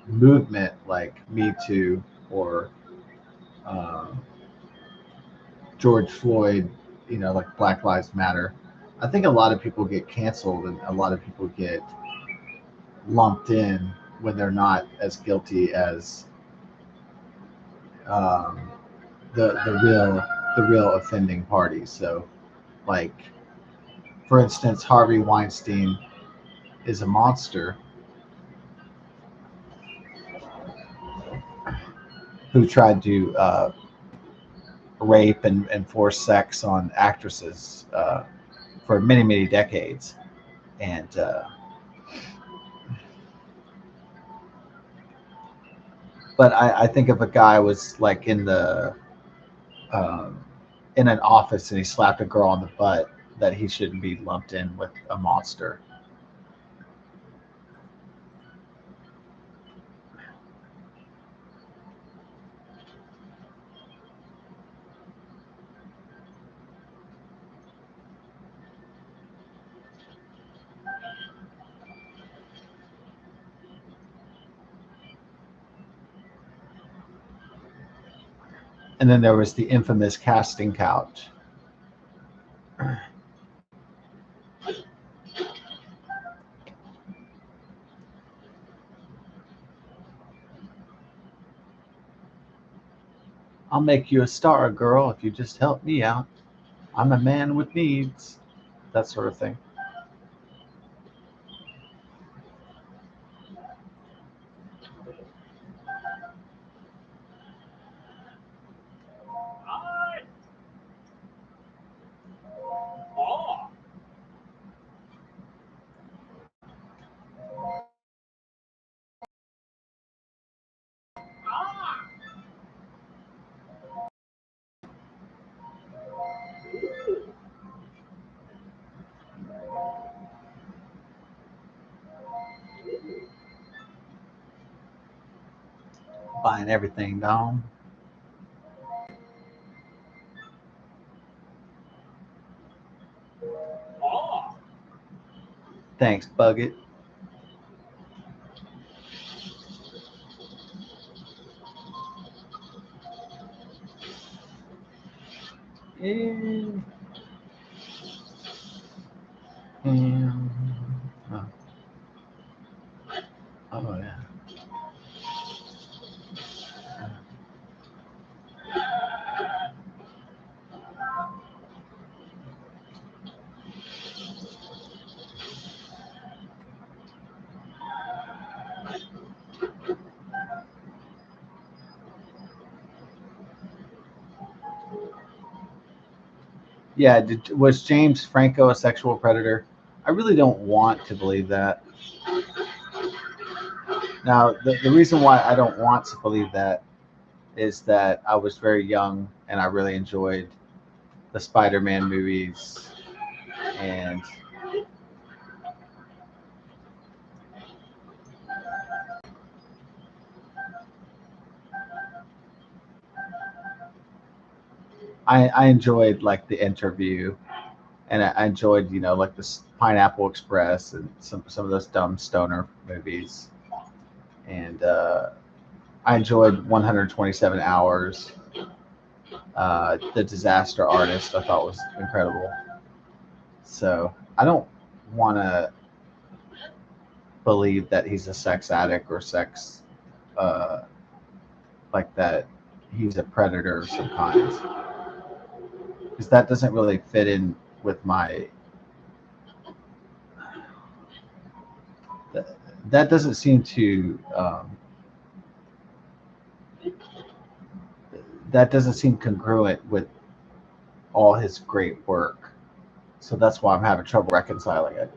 Speaker 1: movement like Me Too or um, George Floyd like Black Lives Matter. I think a lot of people get canceled and a lot of people get lumped in when they're not as guilty as um, the real offending parties. So, like for instance, Harvey Weinstein is a monster who tried to rape and force sex on actresses for many many decades, and but I think if a guy was like um, in an office and he slapped a girl on the butt, that he shouldn't be lumped in with a monster. And then there was the infamous casting couch. I'll make you a star, girl, if you just help me out. I'm a man with needs. That sort of thing.
Speaker 2: I awe. Ah.
Speaker 1: Buying everything down.
Speaker 2: Awe.
Speaker 1: Thanks, Buggett. And, and, oh, oh yeah. Yeah, was James Franco a sexual predator? I really don't want to believe that. Now, the reason why I don't want to believe that is that I was very young and I really enjoyed the Spider-Man movies, and I enjoyed like the interview, and I enjoyed like this Pineapple Express and some of those dumb stoner movies, and I enjoyed 127 Hours. The Disaster Artist I thought was incredible. So I don't want to believe that he's a sex addict or sex uh, like that. He's a predator of some kind, because that doesn't really fit in with my. That doesn't seem to. That doesn't seem congruent with all his great work. So that's why I'm having trouble reconciling it.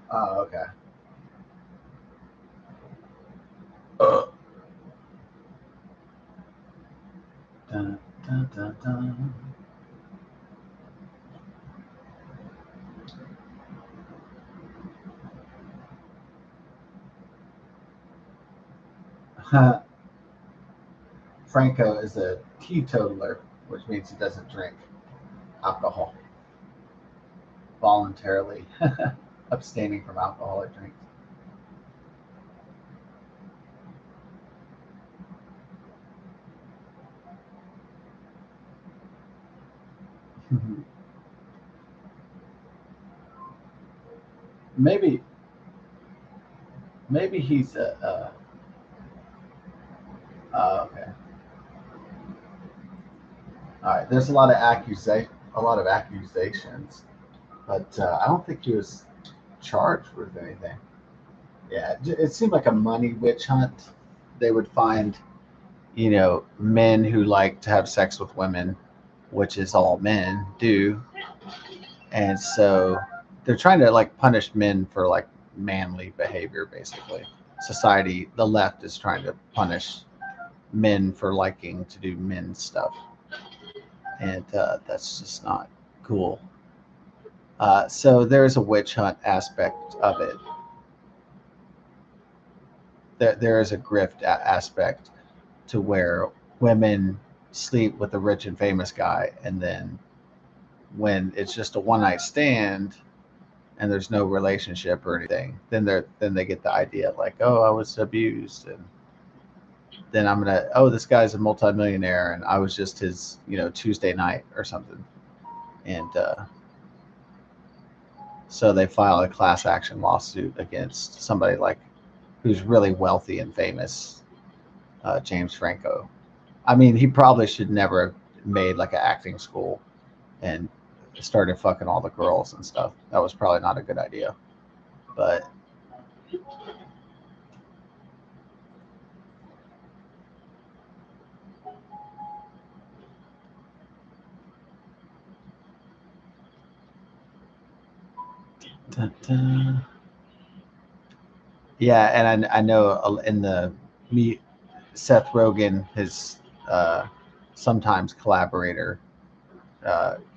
Speaker 1: Oh, okay. Dun, dun, dun. Franco is a teetotaler, which means he doesn't drink alcohol, voluntarily abstaining from alcoholic drinks. maybe maybe he's okay. All right. There's a lot of accusations, but I don't think he was charged with anything. Yeah, it seemed like a money witch hunt. They would find, men who like to have sex with women, which is all men do, and so they're trying to like punish men for like manly behavior. Basically, society, the left is trying to punish men for liking to do men stuff, and that's just not cool. So there's a witch hunt aspect of it. There is a grift aspect to where women sleep with a rich and famous guy, and then when it's just a one night stand and there's no relationship or anything, then they get the idea like, oh, I was abused, and then I'm gonna, oh, this guy's a multimillionaire and I was just his Tuesday night or something, and so they file a class action lawsuit against somebody like who's really wealthy and famous, James Franco. I mean, he probably should never have made like an acting school and started fucking all the girls and stuff. That was probably not a good idea. But dun, dun. Yeah, and I know in the me Seth Rogen, his sometimes collaborator,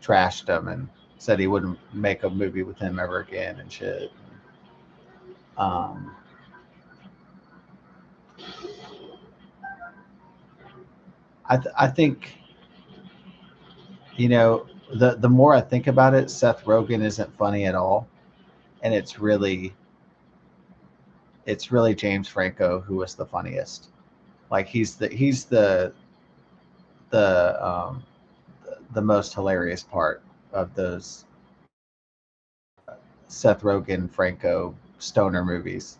Speaker 1: trashed him and said he wouldn't make a movie with him ever again and shit. Um, I think the more I think about it, Seth Rogen isn't funny at all, and it's really James Franco who was the funniest. Like the the most hilarious part of those Seth Rogen Franco stoner movies.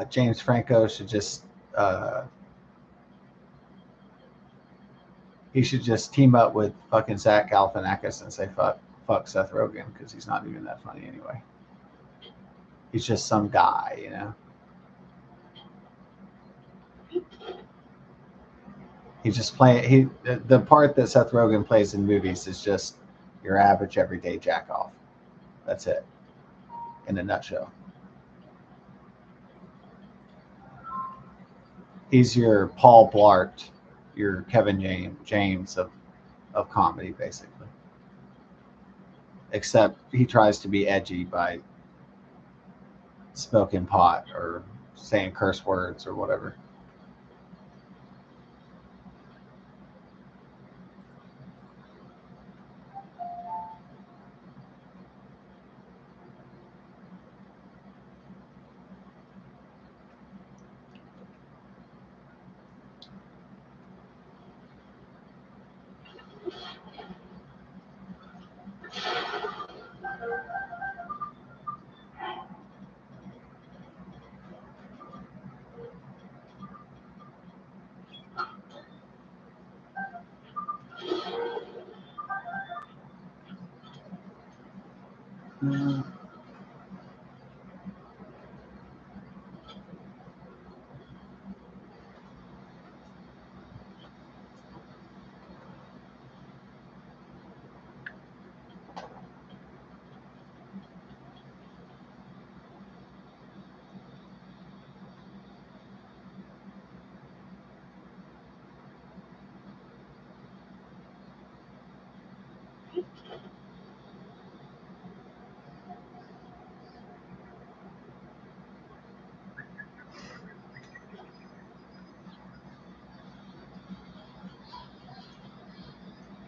Speaker 1: James Franco should just uh, he should just team up with fucking Zach Galifianakis and say fuck Seth Rogen because he's not even that funny anyway. He's just some guy. He just play he the part that Seth Rogen plays in movies is just your average everyday jack off. That's it in a nutshell. He's your Paul Blart, your Kevin James of comedy, basically. Except he tries to be edgy by smoking pot or saying curse words or whatever.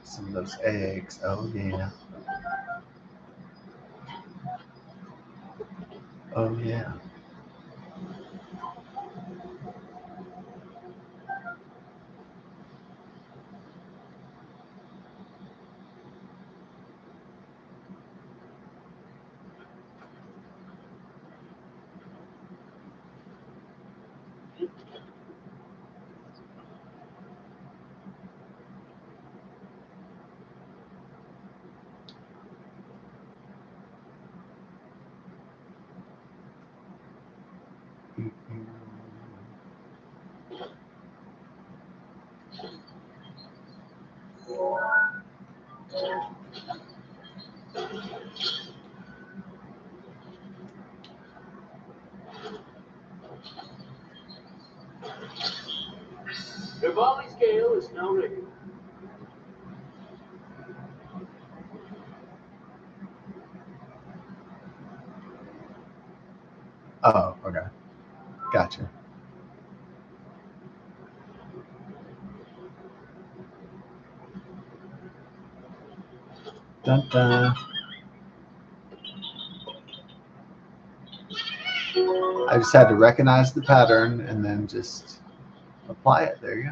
Speaker 1: Some of those eggs. Oh yeah. Oh yeah.
Speaker 2: The volley scale is now ready.
Speaker 1: Oh, okay. Gotcha. Dun dun. I just had to recognize the pattern and then just apply it. There you go.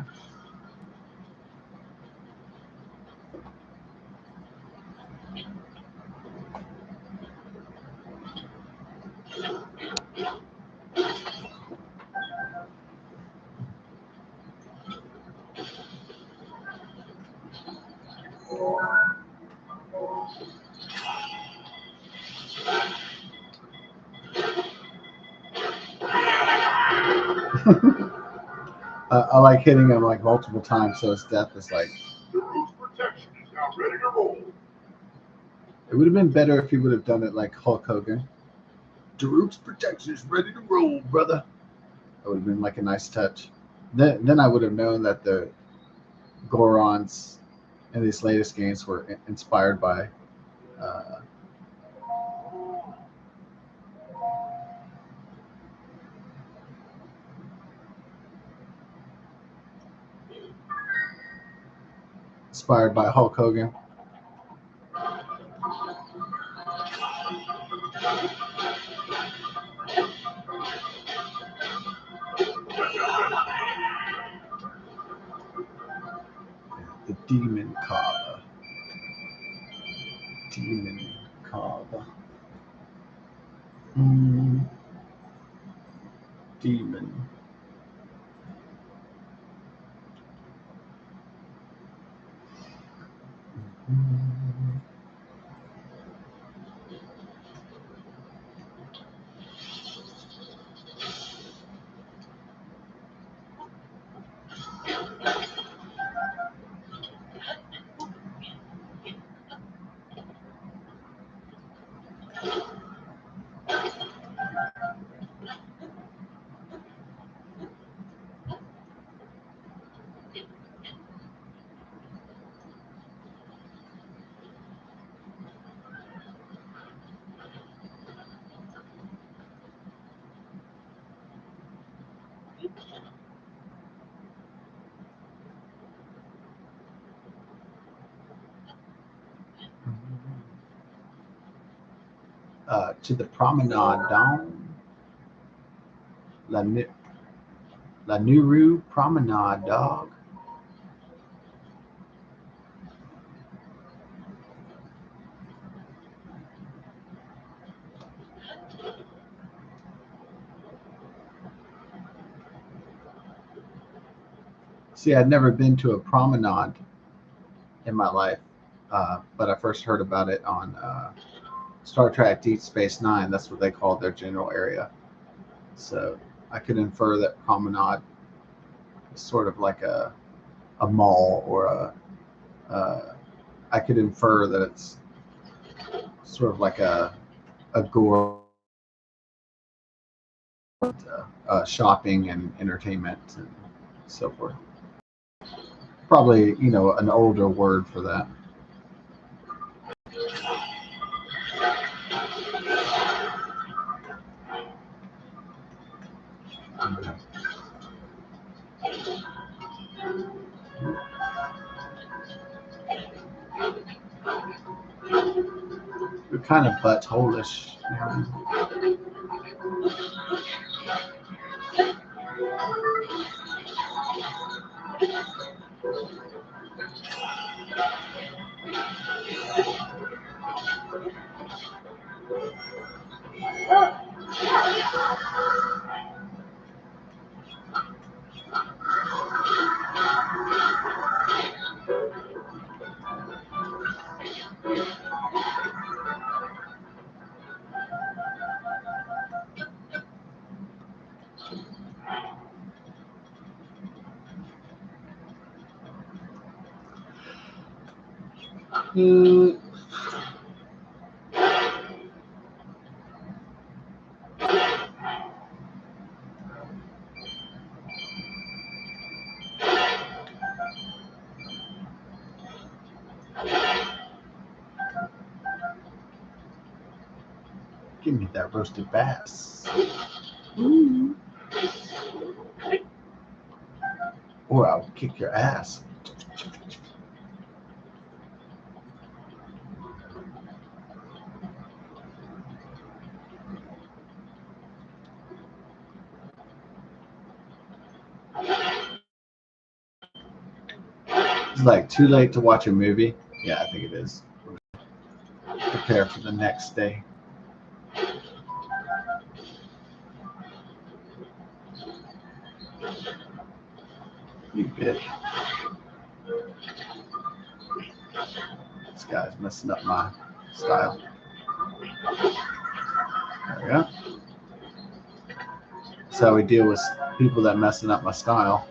Speaker 1: I like hitting him like multiple times, so his death is like.
Speaker 2: The roof's protection is now ready to roll.
Speaker 1: It would have been better if he would have done it like Hulk Hogan. Daruk's protection is ready to roll, brother. That would have been like a nice touch. Then I would have known that the Gorons in these latest games were inspired by uh, Hulk Hogan. The Demon Cobb. Demon Cobb. Demon. To the promenade down La Nuru Promenade, dog. See, I'd never been to a promenade in my life, but I first heard about it on Star Trek Deep Space Nine, that's what they called their general area. So I could infer that Promenade is sort of like a mall or I could infer that it's sort of like a gore shopping and entertainment and so forth. Probably, an older word for that. We're kind of butthole-ish. Give me that roasted bass. Or I'll kick your ass. It's like too late to watch a movie. Yeah, I think it is. Prepare for the next day. You bitch. This guy's messing up my style. There we go. That's how we deal with people that messing up my style.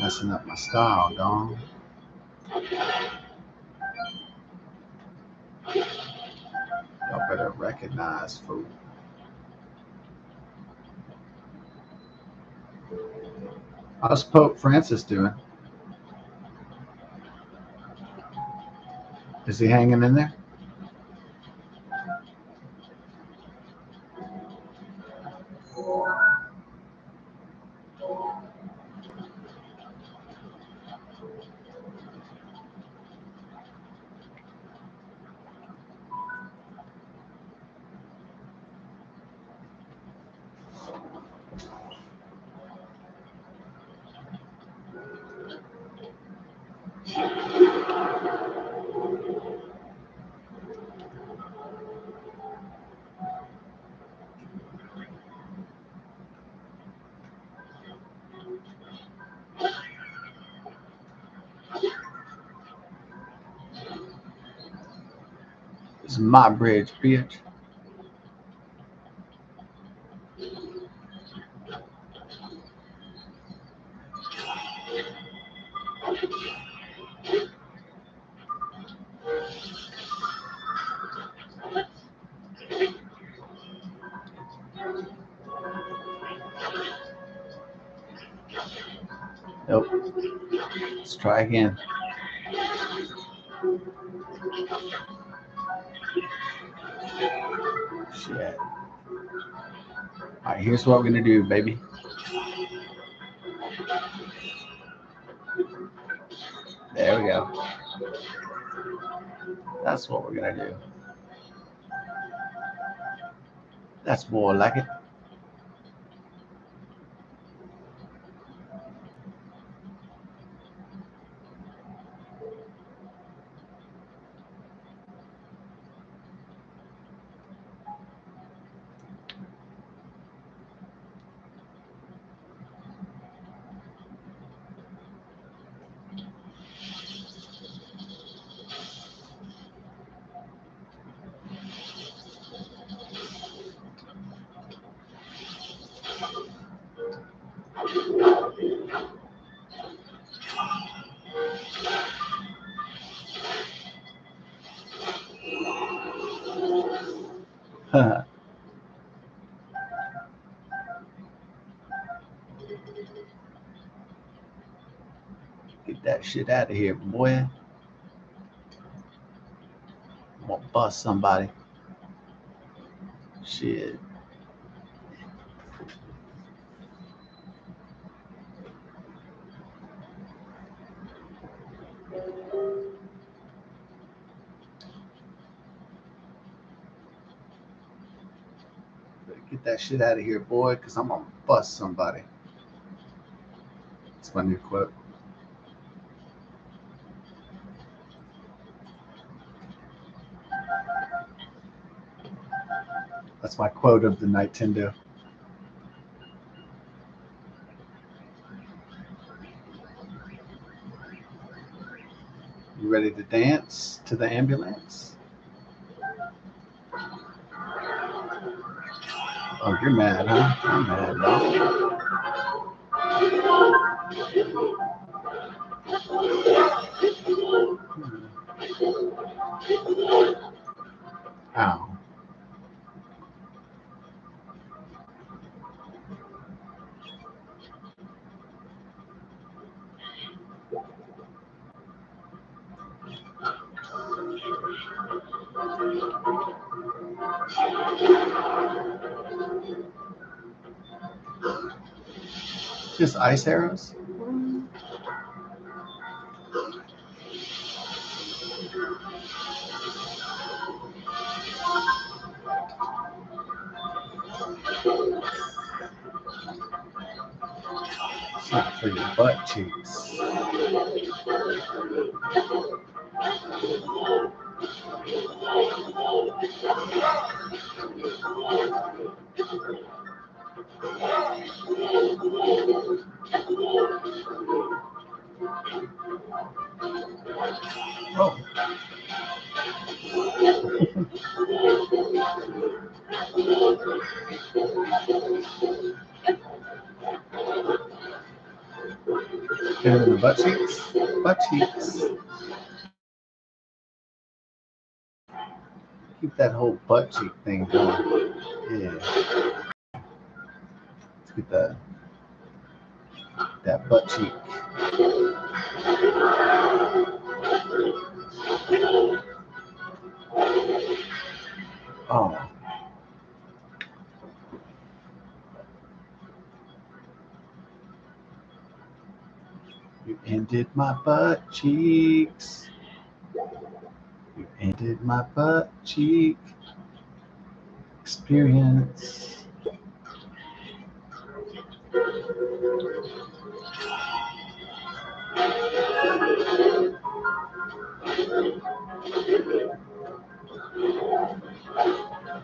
Speaker 1: Messing up my style, dog. Y'all better recognize, fool. How's Pope Francis doing? Is he hanging in there? This is my bridge, bitch. Nope. Let's try again. Shit. Alright, here's what we're gonna do, baby. There we go. That's what we're gonna do. That's more like it. Get that shit out of here, boy. I'm gonna bust somebody. Shit. Get that shit out of here, boy, because I'm gonna bust somebody. It's my new quote. That's my quote of the Nightendo. You ready to dance to the ambulance? Oh, you're mad, huh? I'm mad, dog. Ow. Just ice arrows? Something for your butt cheeks. Oh. Hit it in the butt cheeks. Butt cheeks. Keep that whole butt cheek thing going. Yeah. Let's get that butt cheek. Oh. You ended my butt cheeks. You ended my butt cheek experience.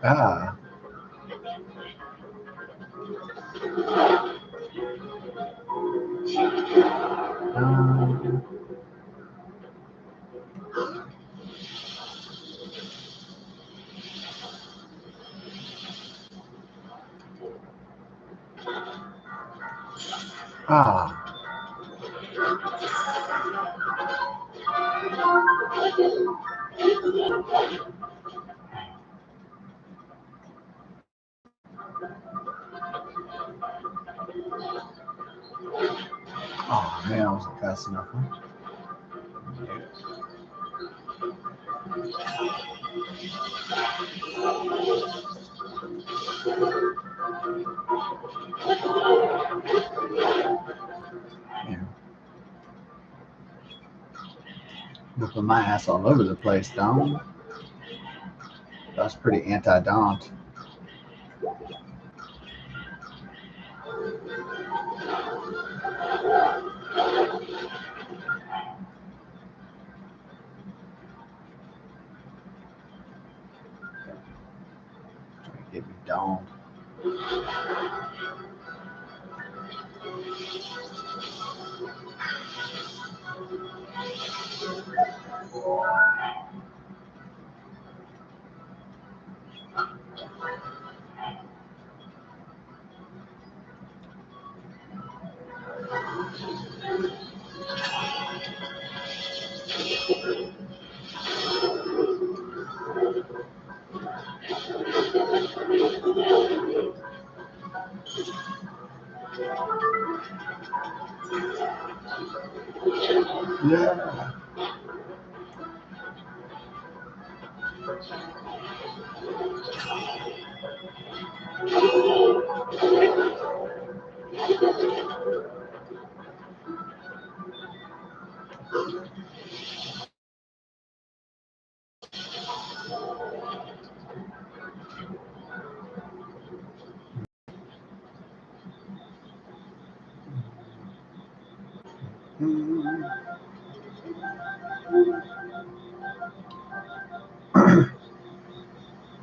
Speaker 1: Ah. Um, ah. Oh man, I wasn't fast enough. Huh? Yeah. Whipping my ass all over the place, Don. That was pretty anti-Don. Get me Don. Yeah.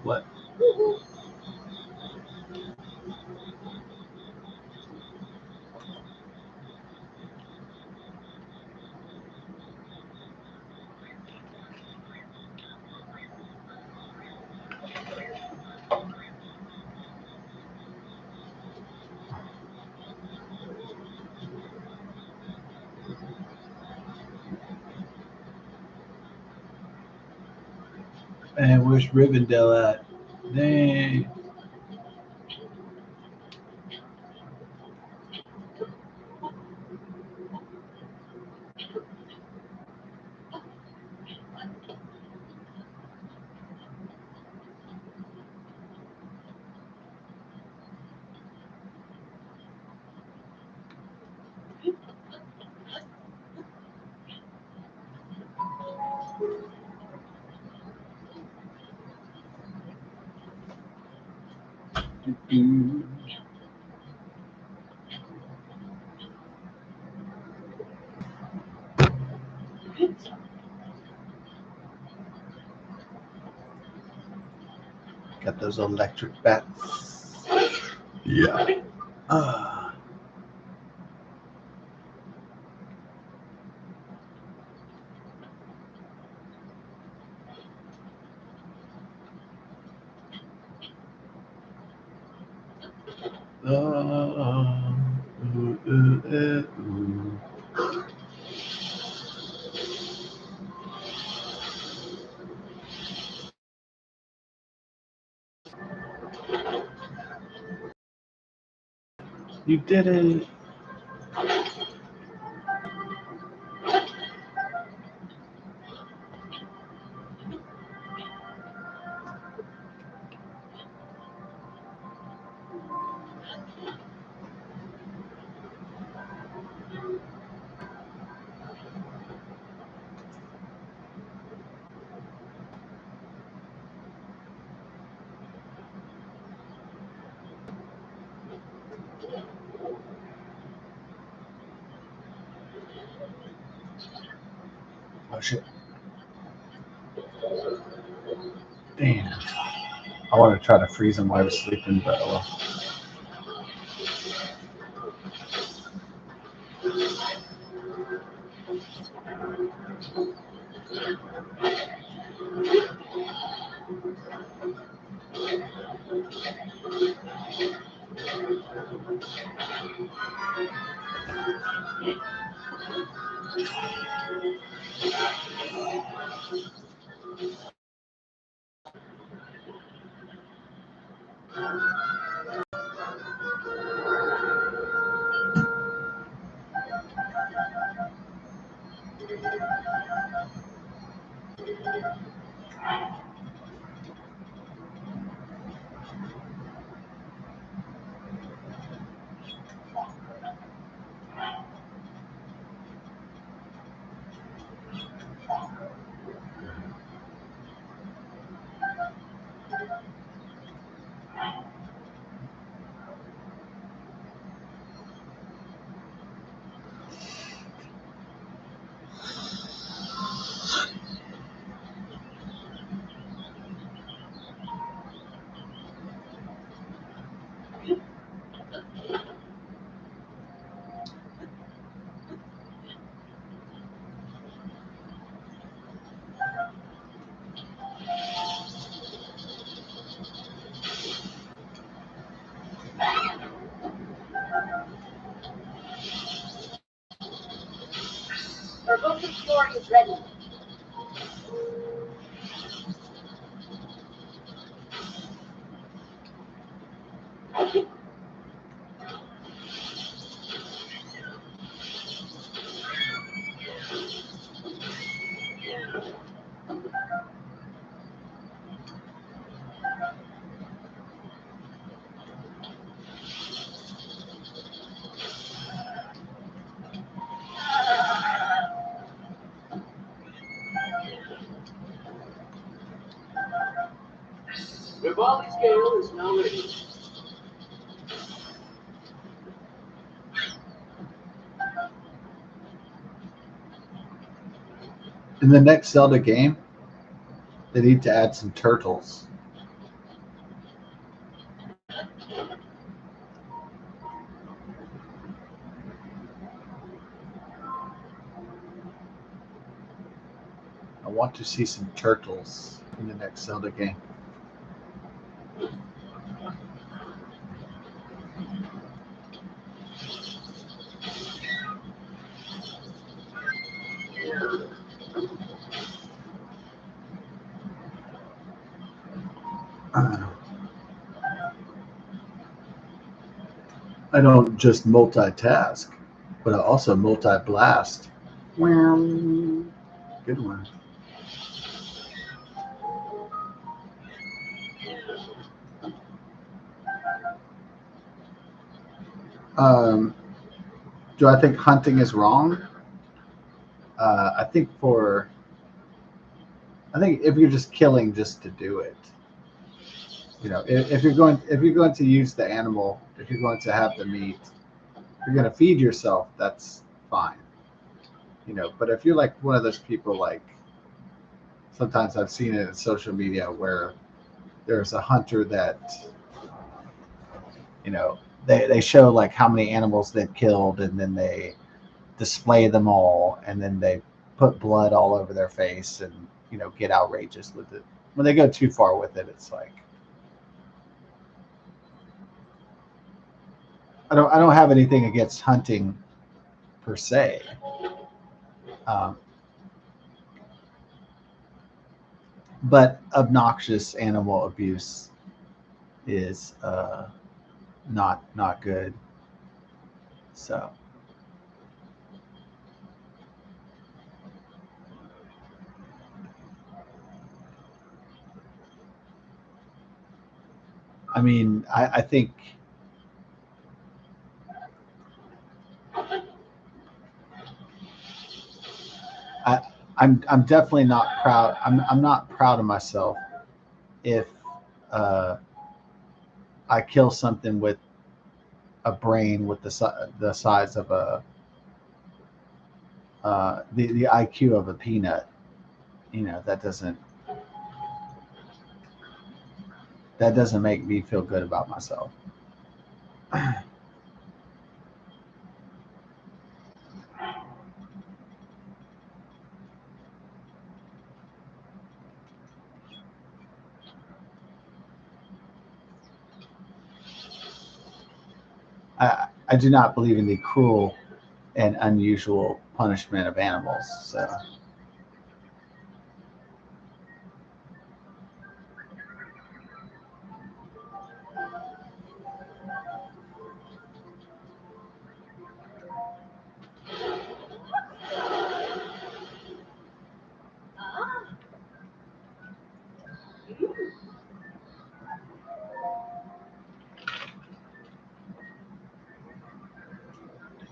Speaker 1: What? Man, where's Rivendell at? Dang. Got those electric bats. Yeah. Ah. Ooh. You did it. Oh shit. Damn. I want to try to freeze him while I was sleeping, but well.
Speaker 3: Our book of story is ready.
Speaker 2: Rivali scale is now ready.
Speaker 1: In the next Zelda game, they need to add some turtles. I want to see some turtles in the next Zelda game. I don't just multitask, but I also multi-blast. Good one. Um, do I think hunting is wrong? I think if you're just killing just to do it, if you're going to use the animal, if you're going to have the meat, if you're going to feed yourself, that's fine. But if you're like one of those people, like sometimes I've seen it in social media where there's a hunter that they show like how many animals they've killed, and then they display them all, and then they put blood all over their face, and get outrageous with it. When they go too far with it, it's like I don't have anything against hunting per se, um, but obnoxious animal abuse is not good. So I mean, I think I, I'm definitely not proud. I'm not proud of myself if uh, I kill something with a brain with the size of the IQ of a peanut. That doesn't make me feel good about myself. I do not believe in the cruel and unusual punishment of animals. So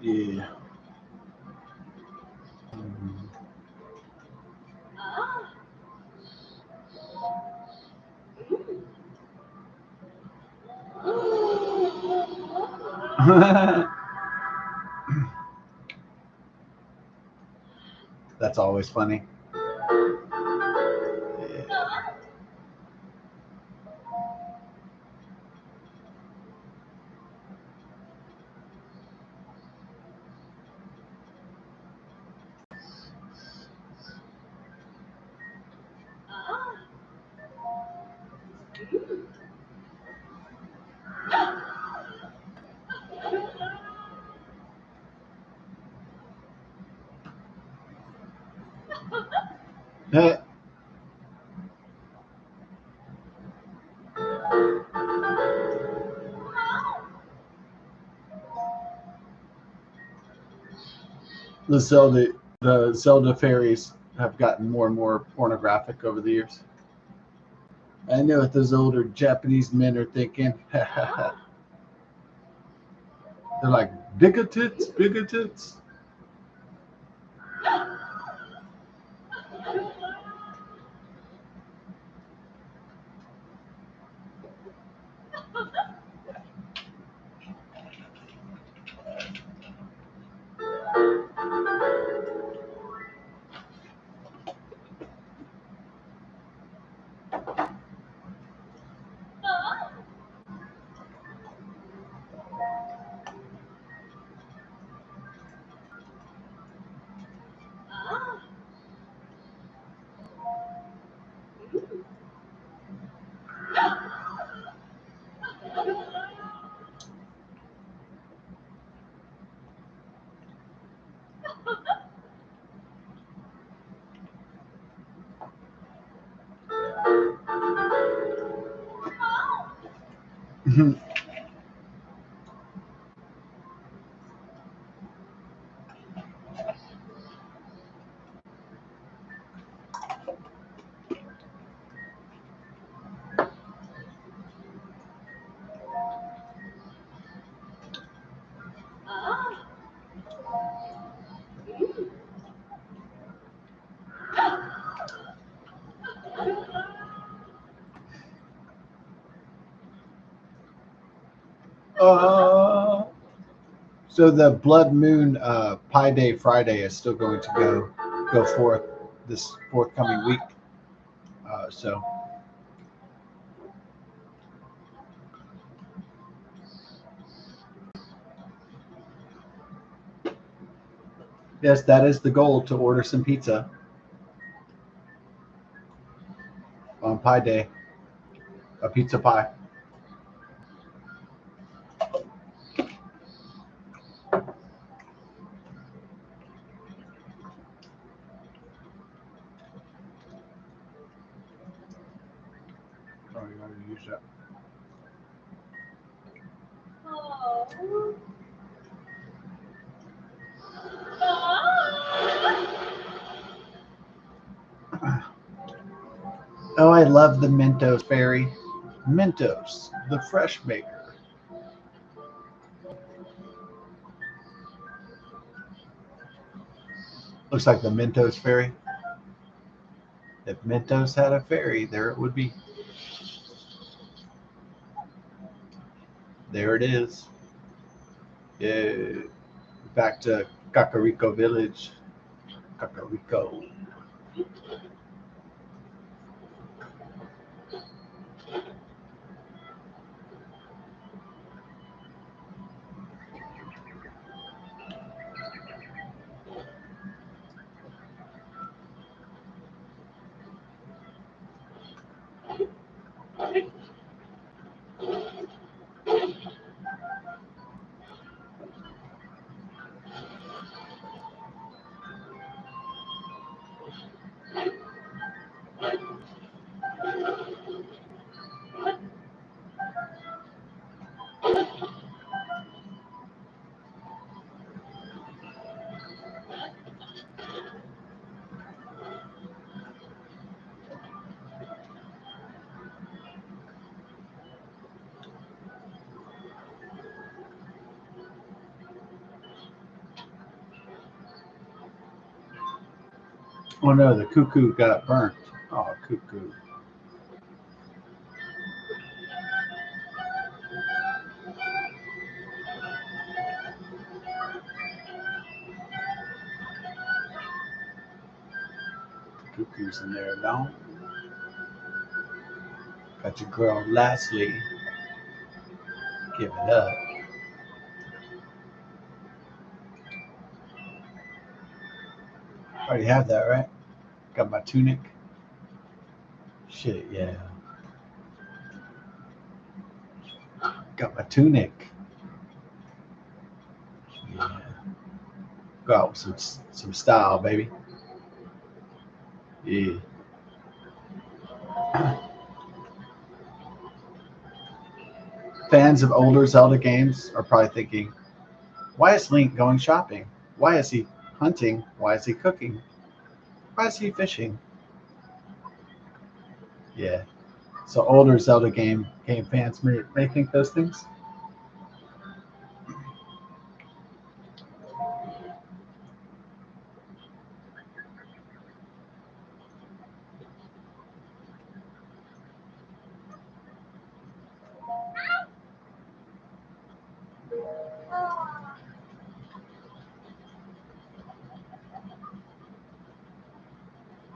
Speaker 1: yeah. That's always funny. Yeah. the Zelda the Zelda fairies have gotten more and more pornographic over the years. I know what those older Japanese men are thinking. They're like bigger tits, bigger tits. So the Blood Moon Pi Day Friday is still going to go forth this forthcoming week. So yes, that is the goal, to order some pizza on Pi Day, a pizza pie. Oh, you already used that. Oh, I love the Mentos fairy. Mentos, the fresh maker. Looks like the Mentos fairy. If Mentos had a fairy, there it would be. There it is. Yeah. Back to Kakariko Village. Kakariko. Oh no, the cuckoo got burnt. Oh, cuckoo. Cuckoo's in there now. Got your girl Lastly. Give it up. Already have that, right? Got my tunic. Shit, yeah. Got my tunic. Yeah. Go out with some style, baby. Yeah. Fans of older Zelda games are probably thinking, why is Link going shopping? Why is he hunting? Why is he cooking? Why is he fishing? Yeah. So older Zelda game fans may think those things.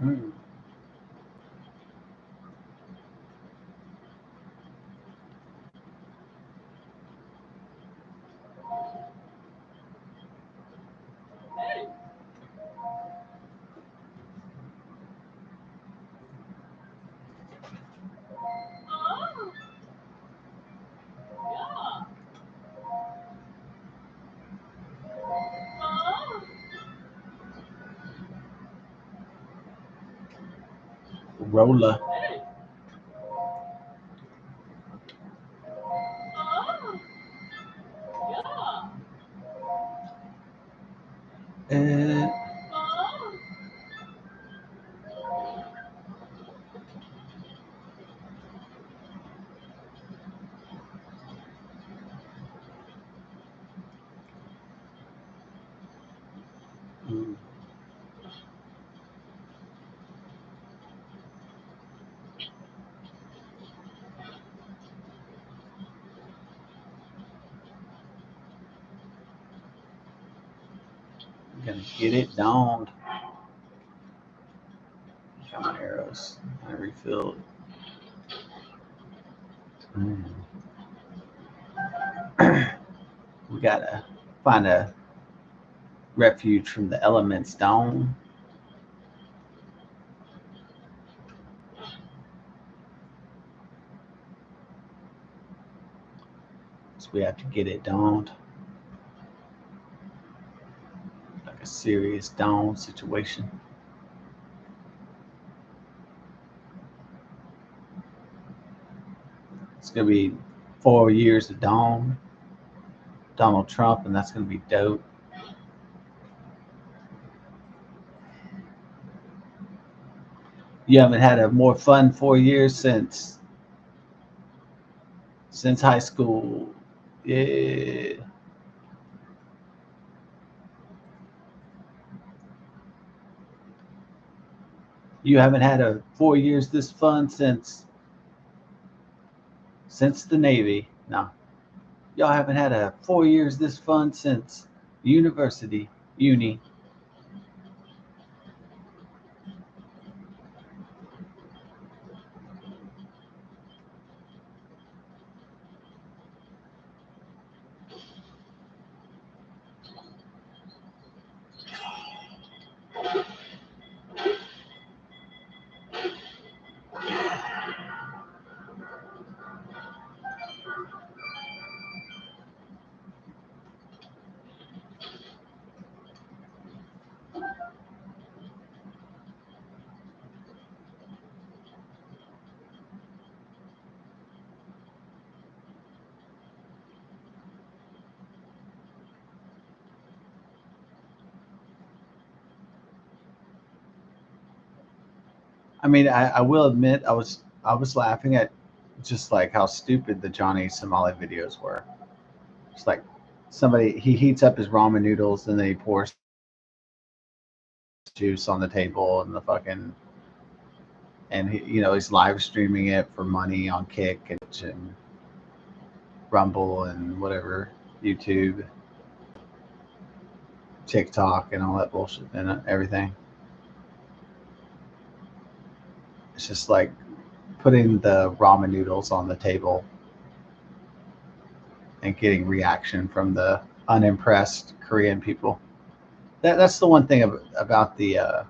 Speaker 1: Mm. Rolla.
Speaker 4: Uh, mm. I'm gonna get it downed. Got my arrows. I refilled. Mm. We gotta find a refuge from the elements down. So we have to get it downed. Like a serious down situation. It's gonna be 4 years of Donald Trump, and that's gonna be dope. You haven't had a more fun 4 years since high school. Yeah. You haven't had a 4 years this fun since the Navy. No. Y'all haven't had a 4 years this fun since uni. I mean, I will admit I was laughing at just like how stupid the Johnny Somali videos were. It's like somebody he heats up his ramen noodles and then he pours juice on the table and the fucking and he's live streaming it for money on Kick and Rumble and whatever, YouTube, TikTok, and all that bullshit and everything. It's just like putting the ramen noodles on the table and getting reaction from the unimpressed Korean people. That's the one thing about the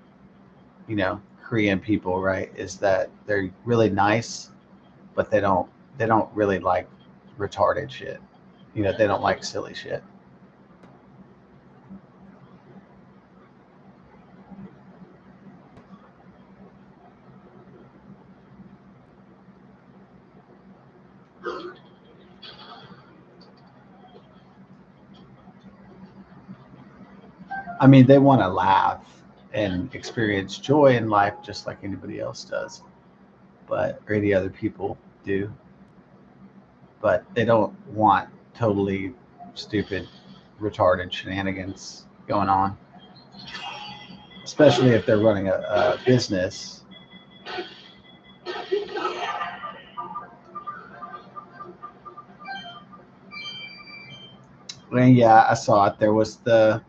Speaker 4: Korean people, right? Is that they're really nice, but they don't really like retarded shit. They don't like silly shit. I mean, they want to laugh and experience joy in life just like anybody else does, or any other people do. But they don't want totally stupid, retarded shenanigans going on, especially if they're running a business. And yeah, I saw it. There was the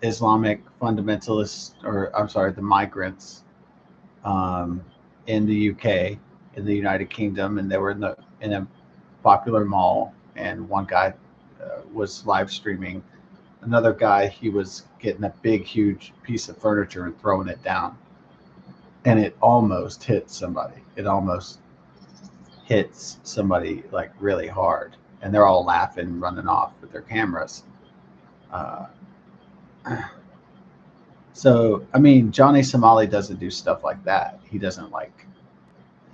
Speaker 4: Islamic fundamentalists, or I'm sorry, the migrants um, in the UK, in the United Kingdom, and they were in a popular mall, and one guy was live streaming. Another guy, he was getting a big, huge piece of furniture and throwing it down, and it almost hit somebody. It almost hits somebody like really hard, and they're all laughing, running off with their cameras. Uh, so, I mean, Johnny Somali doesn't do stuff like that. He doesn't like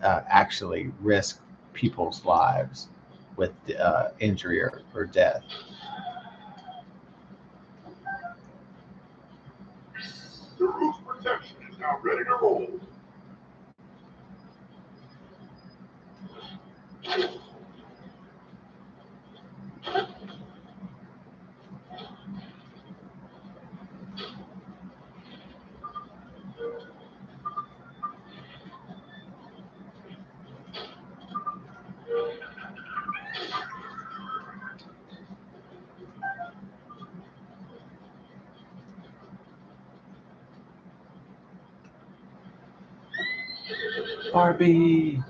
Speaker 4: actually risk people's lives with injury or death.
Speaker 2: Now ready to roll.
Speaker 4: Barbie.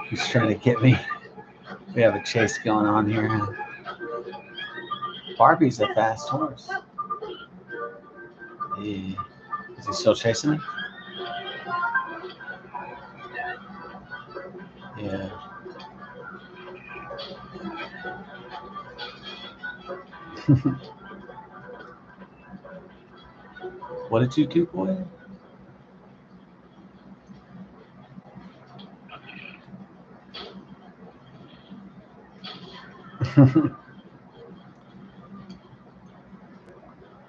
Speaker 4: He's trying to get me. We have a chase going on here. Barbie's a fast horse. Yeah. Is he still chasing me? Yeah. What did you do, boy?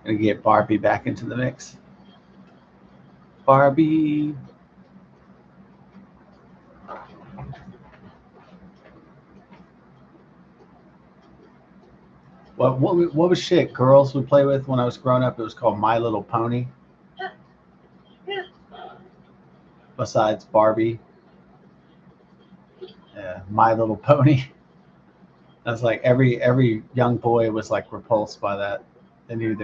Speaker 4: Gonna get Barbie back into the mix. Barbie. What was shit girls would play with when I was growing up? It was called My Little Pony. Besides Barbie, yeah, My Little Pony. I was like every young boy was like repulsed by that. They knew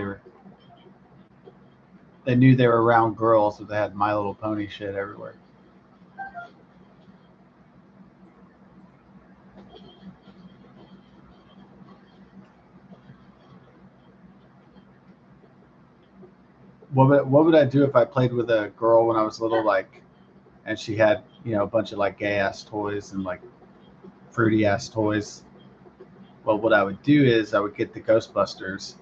Speaker 4: they were around girls, so they had My Little Pony shit everywhere. What would I do if I played with a girl when I was little, like, and she had a bunch of like gay ass toys and like fruity ass toys? Well, what I would do is I would get the Ghostbusters,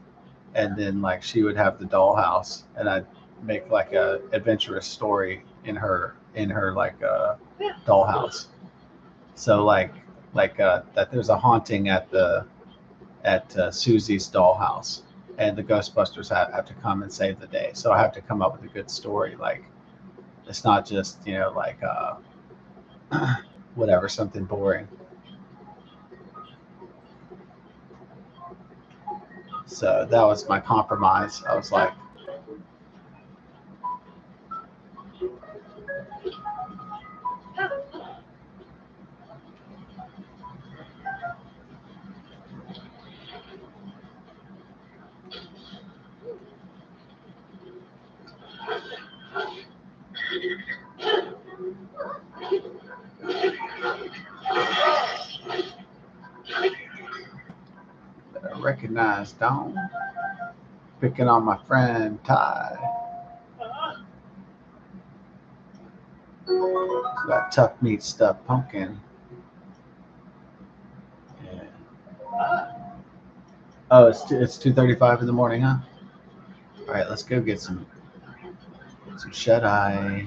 Speaker 4: and then like she would have the dollhouse, and I'd make like a adventurous story in her like dollhouse. So that there's a haunting at Susie's dollhouse, and the Ghostbusters have to come and save the day. So I have to come up with a good story. Like it's not just like whatever, something boring. So that was my compromise. I was like, I recognize Dawn picking on my friend Ty. So that tough meat stuffed pumpkin. Yeah. Oh, it's 2:35 in the morning, huh? All right, let's go get some shut eye.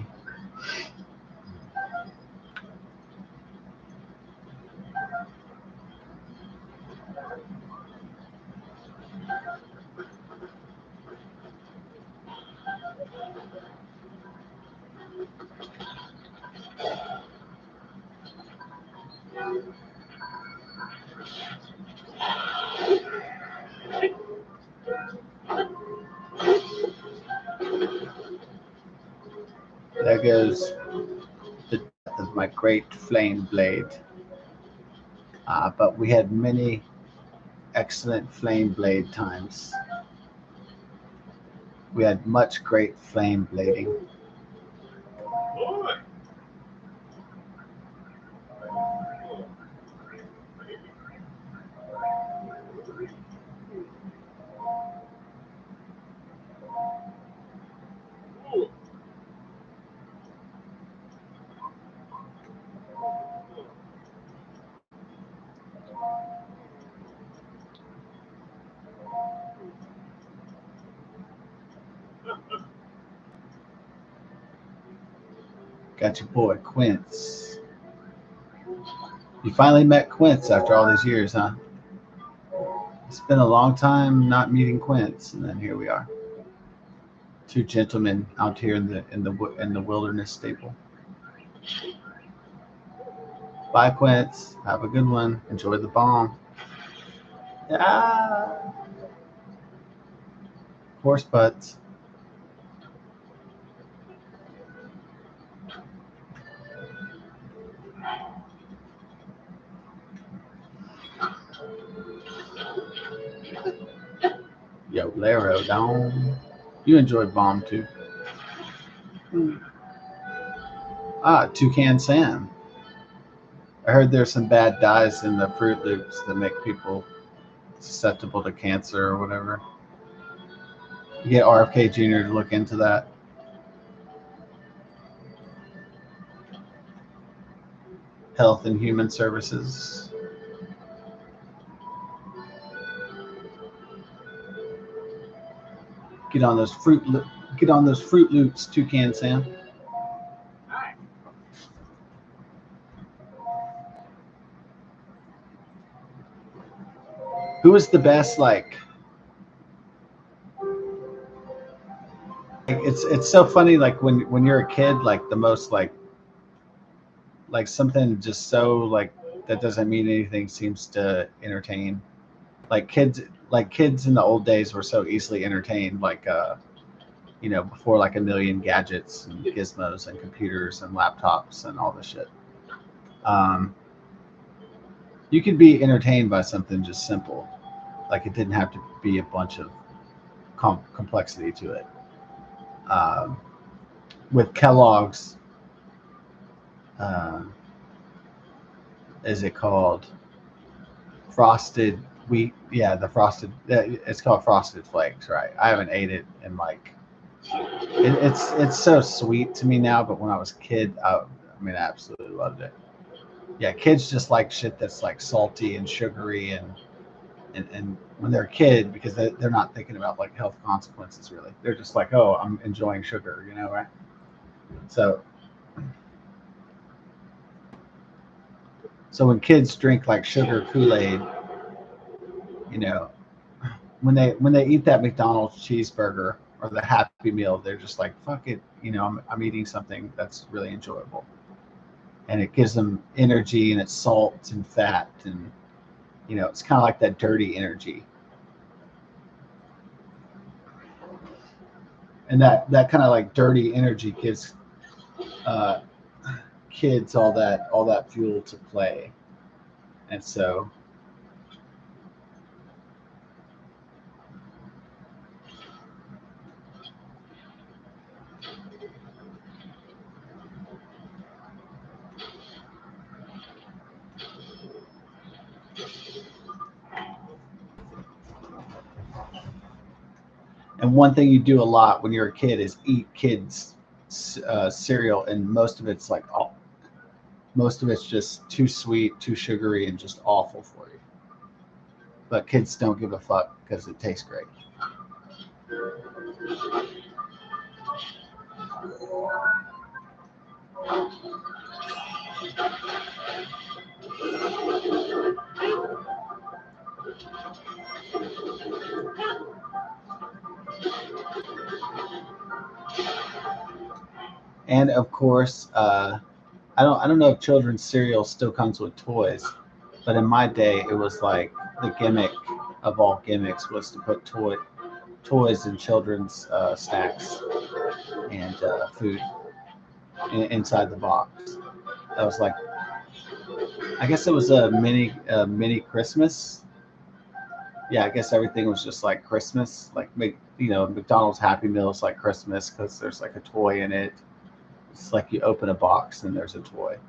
Speaker 4: There goes the death of my great flame blade. But we had many excellent flame blade times. We had much great flame blading.
Speaker 2: Boy.
Speaker 4: Got your boy Quince. You finally met Quince after all these years, huh? It's been a long time not meeting Quince, and then here we are. Two gentlemen out here in the wilderness staple. Bye, Quince. Have a good one. Enjoy the bomb. Ah, horse butts. Yo, Laro, down. You enjoyed bomb too. Ah, Toucan Sam. I heard there's some bad dyes in the Fruit Loops that make people susceptible to cancer or whatever. You get RFK Jr. to look into that. Health and Human Services. Get on those Fruit Loops, Toucan Sam.
Speaker 2: Hi.
Speaker 4: Who is the best it's so funny when you're a kid, like the most like something just so like that doesn't mean anything seems to entertain. Like kids in the old days were so easily entertained, before like a million gadgets and gizmos and computers and laptops and all this shit. You could be entertained by something just simple. Like it didn't have to be a bunch of complexity to it. With Kellogg's, is it called frosted wheat? Yeah, the frosted. It's called Frosted Flakes, right? I haven't ate it in it's so sweet to me now, but when I was a kid, I absolutely loved it. Yeah, kids just like shit that's like salty and sugary and when they're a kid, because they're not thinking about like health consequences really. They're just like, oh, I'm enjoying sugar, right? So when kids drink like sugar Kool-Aid, when they eat that McDonald's cheeseburger or the Happy Meal, they're just like, fuck it, I'm eating something that's really enjoyable. And it gives them energy, and it's salt and fat, and it's kind of like that dirty energy. And that kind of like dirty energy gives kids all that fuel to play. And so and one thing you do a lot when you're a kid is eat kids cereal, and most of it's just too sweet, too sugary, and just awful for you. But kids don't give a fuck because it tastes great. And of course, I don't know if children's cereal still comes with toys, but in my day, it was like the gimmick of all gimmicks was to put toys in children's snacks and food inside the box. That was like, I guess it was a mini Christmas. Yeah, I guess everything was just like Christmas. Like McDonald's Happy Meals like Christmas because there's like a toy in it. It's like you open a box and there's a toy.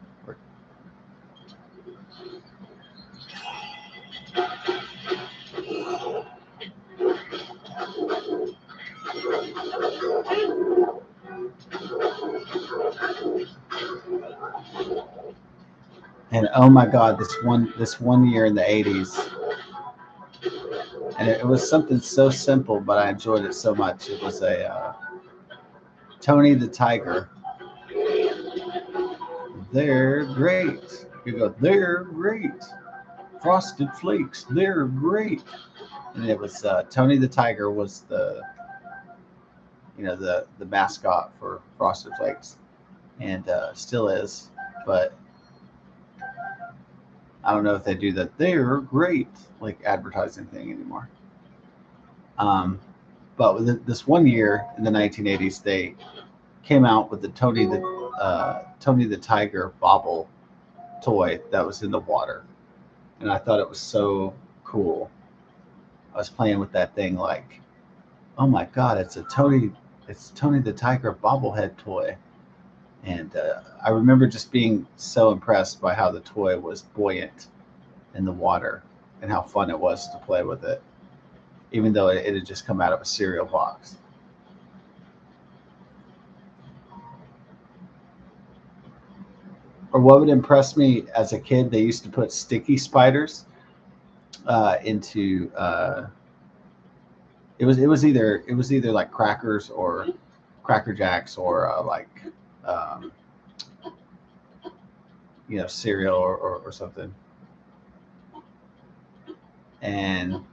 Speaker 4: And oh my God, this one year in the 80s, and it was something so simple, but I enjoyed it so much. It was a Tony the Tiger. they're great. You go, they're great. Frosted Flakes, they're great. And it was Tony the Tiger was the mascot for Frosted Flakes, and still is. But I don't know if they do that. They're great like advertising thing anymore. But with this one year in the 1980s, they came out with the Tony the Tiger bobble toy that was in the water, and I thought it was so cool. I was playing with that thing like, oh my god, it's Tony the Tiger bobblehead toy, and I remember just being so impressed by how the toy was buoyant in the water and how fun it was to play with it, even though it had just come out of a cereal box. Or what would impress me as a kid, they used to put sticky spiders into it was either like crackers or Cracker Jacks or um, cereal or something. And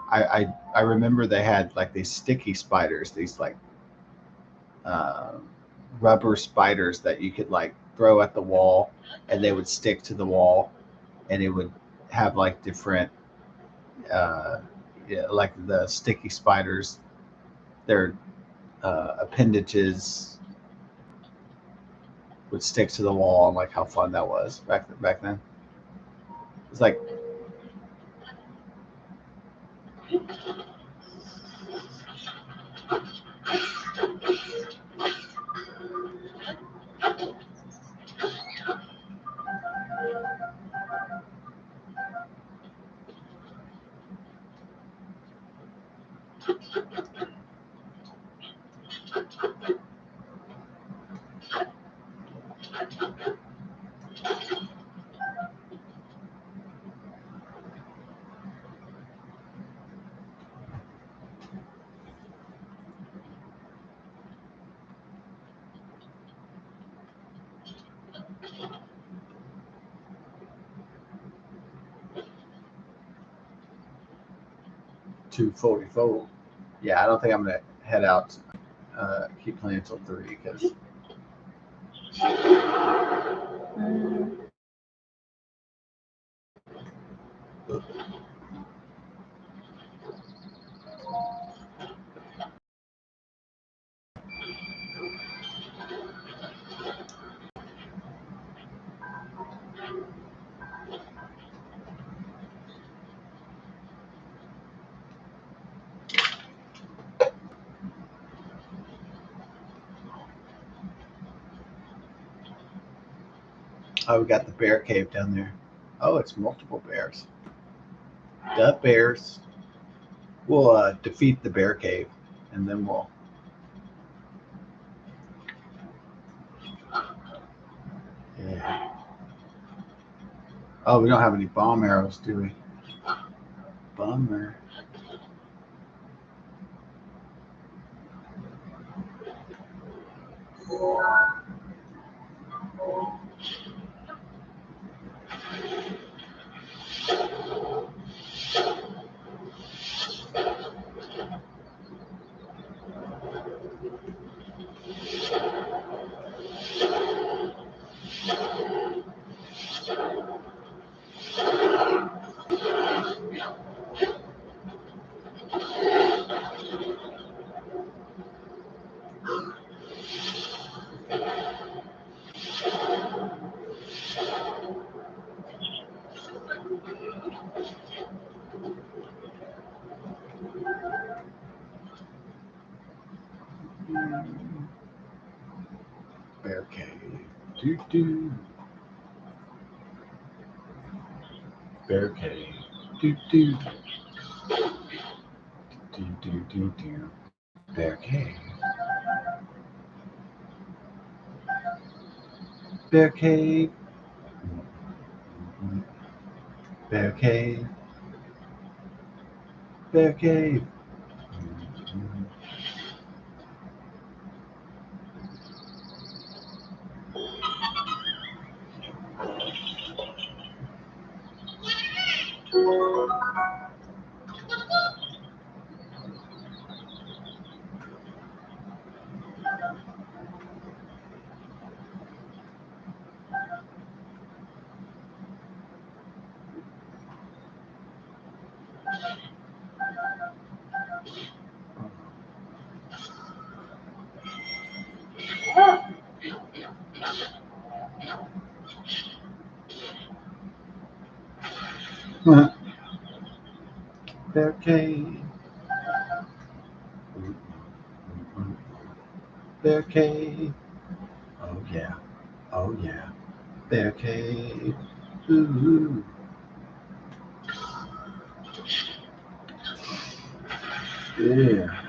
Speaker 4: I remember they had like these sticky spiders, these like uh, rubber spiders that you could like throw at the wall, and they would stick to the wall, and it would have like different yeah, like the sticky spiders, their appendages would stick to the wall, and like how fun that was back then. It's like $2.44. Yeah, I don't think I'm gonna head out. Keep playing until 3 because oh, we got the bear cave down there. Oh, it's multiple bears. The bears. We'll defeat the bear cave, and then we'll. Yeah. Oh, we don't have any bomb arrows, do we? Bummer. Bear cave. Do do. Bear cave. Do do. Do do do do. Bear cave. Bear cave. Bear cave. Bear cave. Barricade. Barricade. Oh yeah. Oh yeah. Barricade. Ooh. Yeah.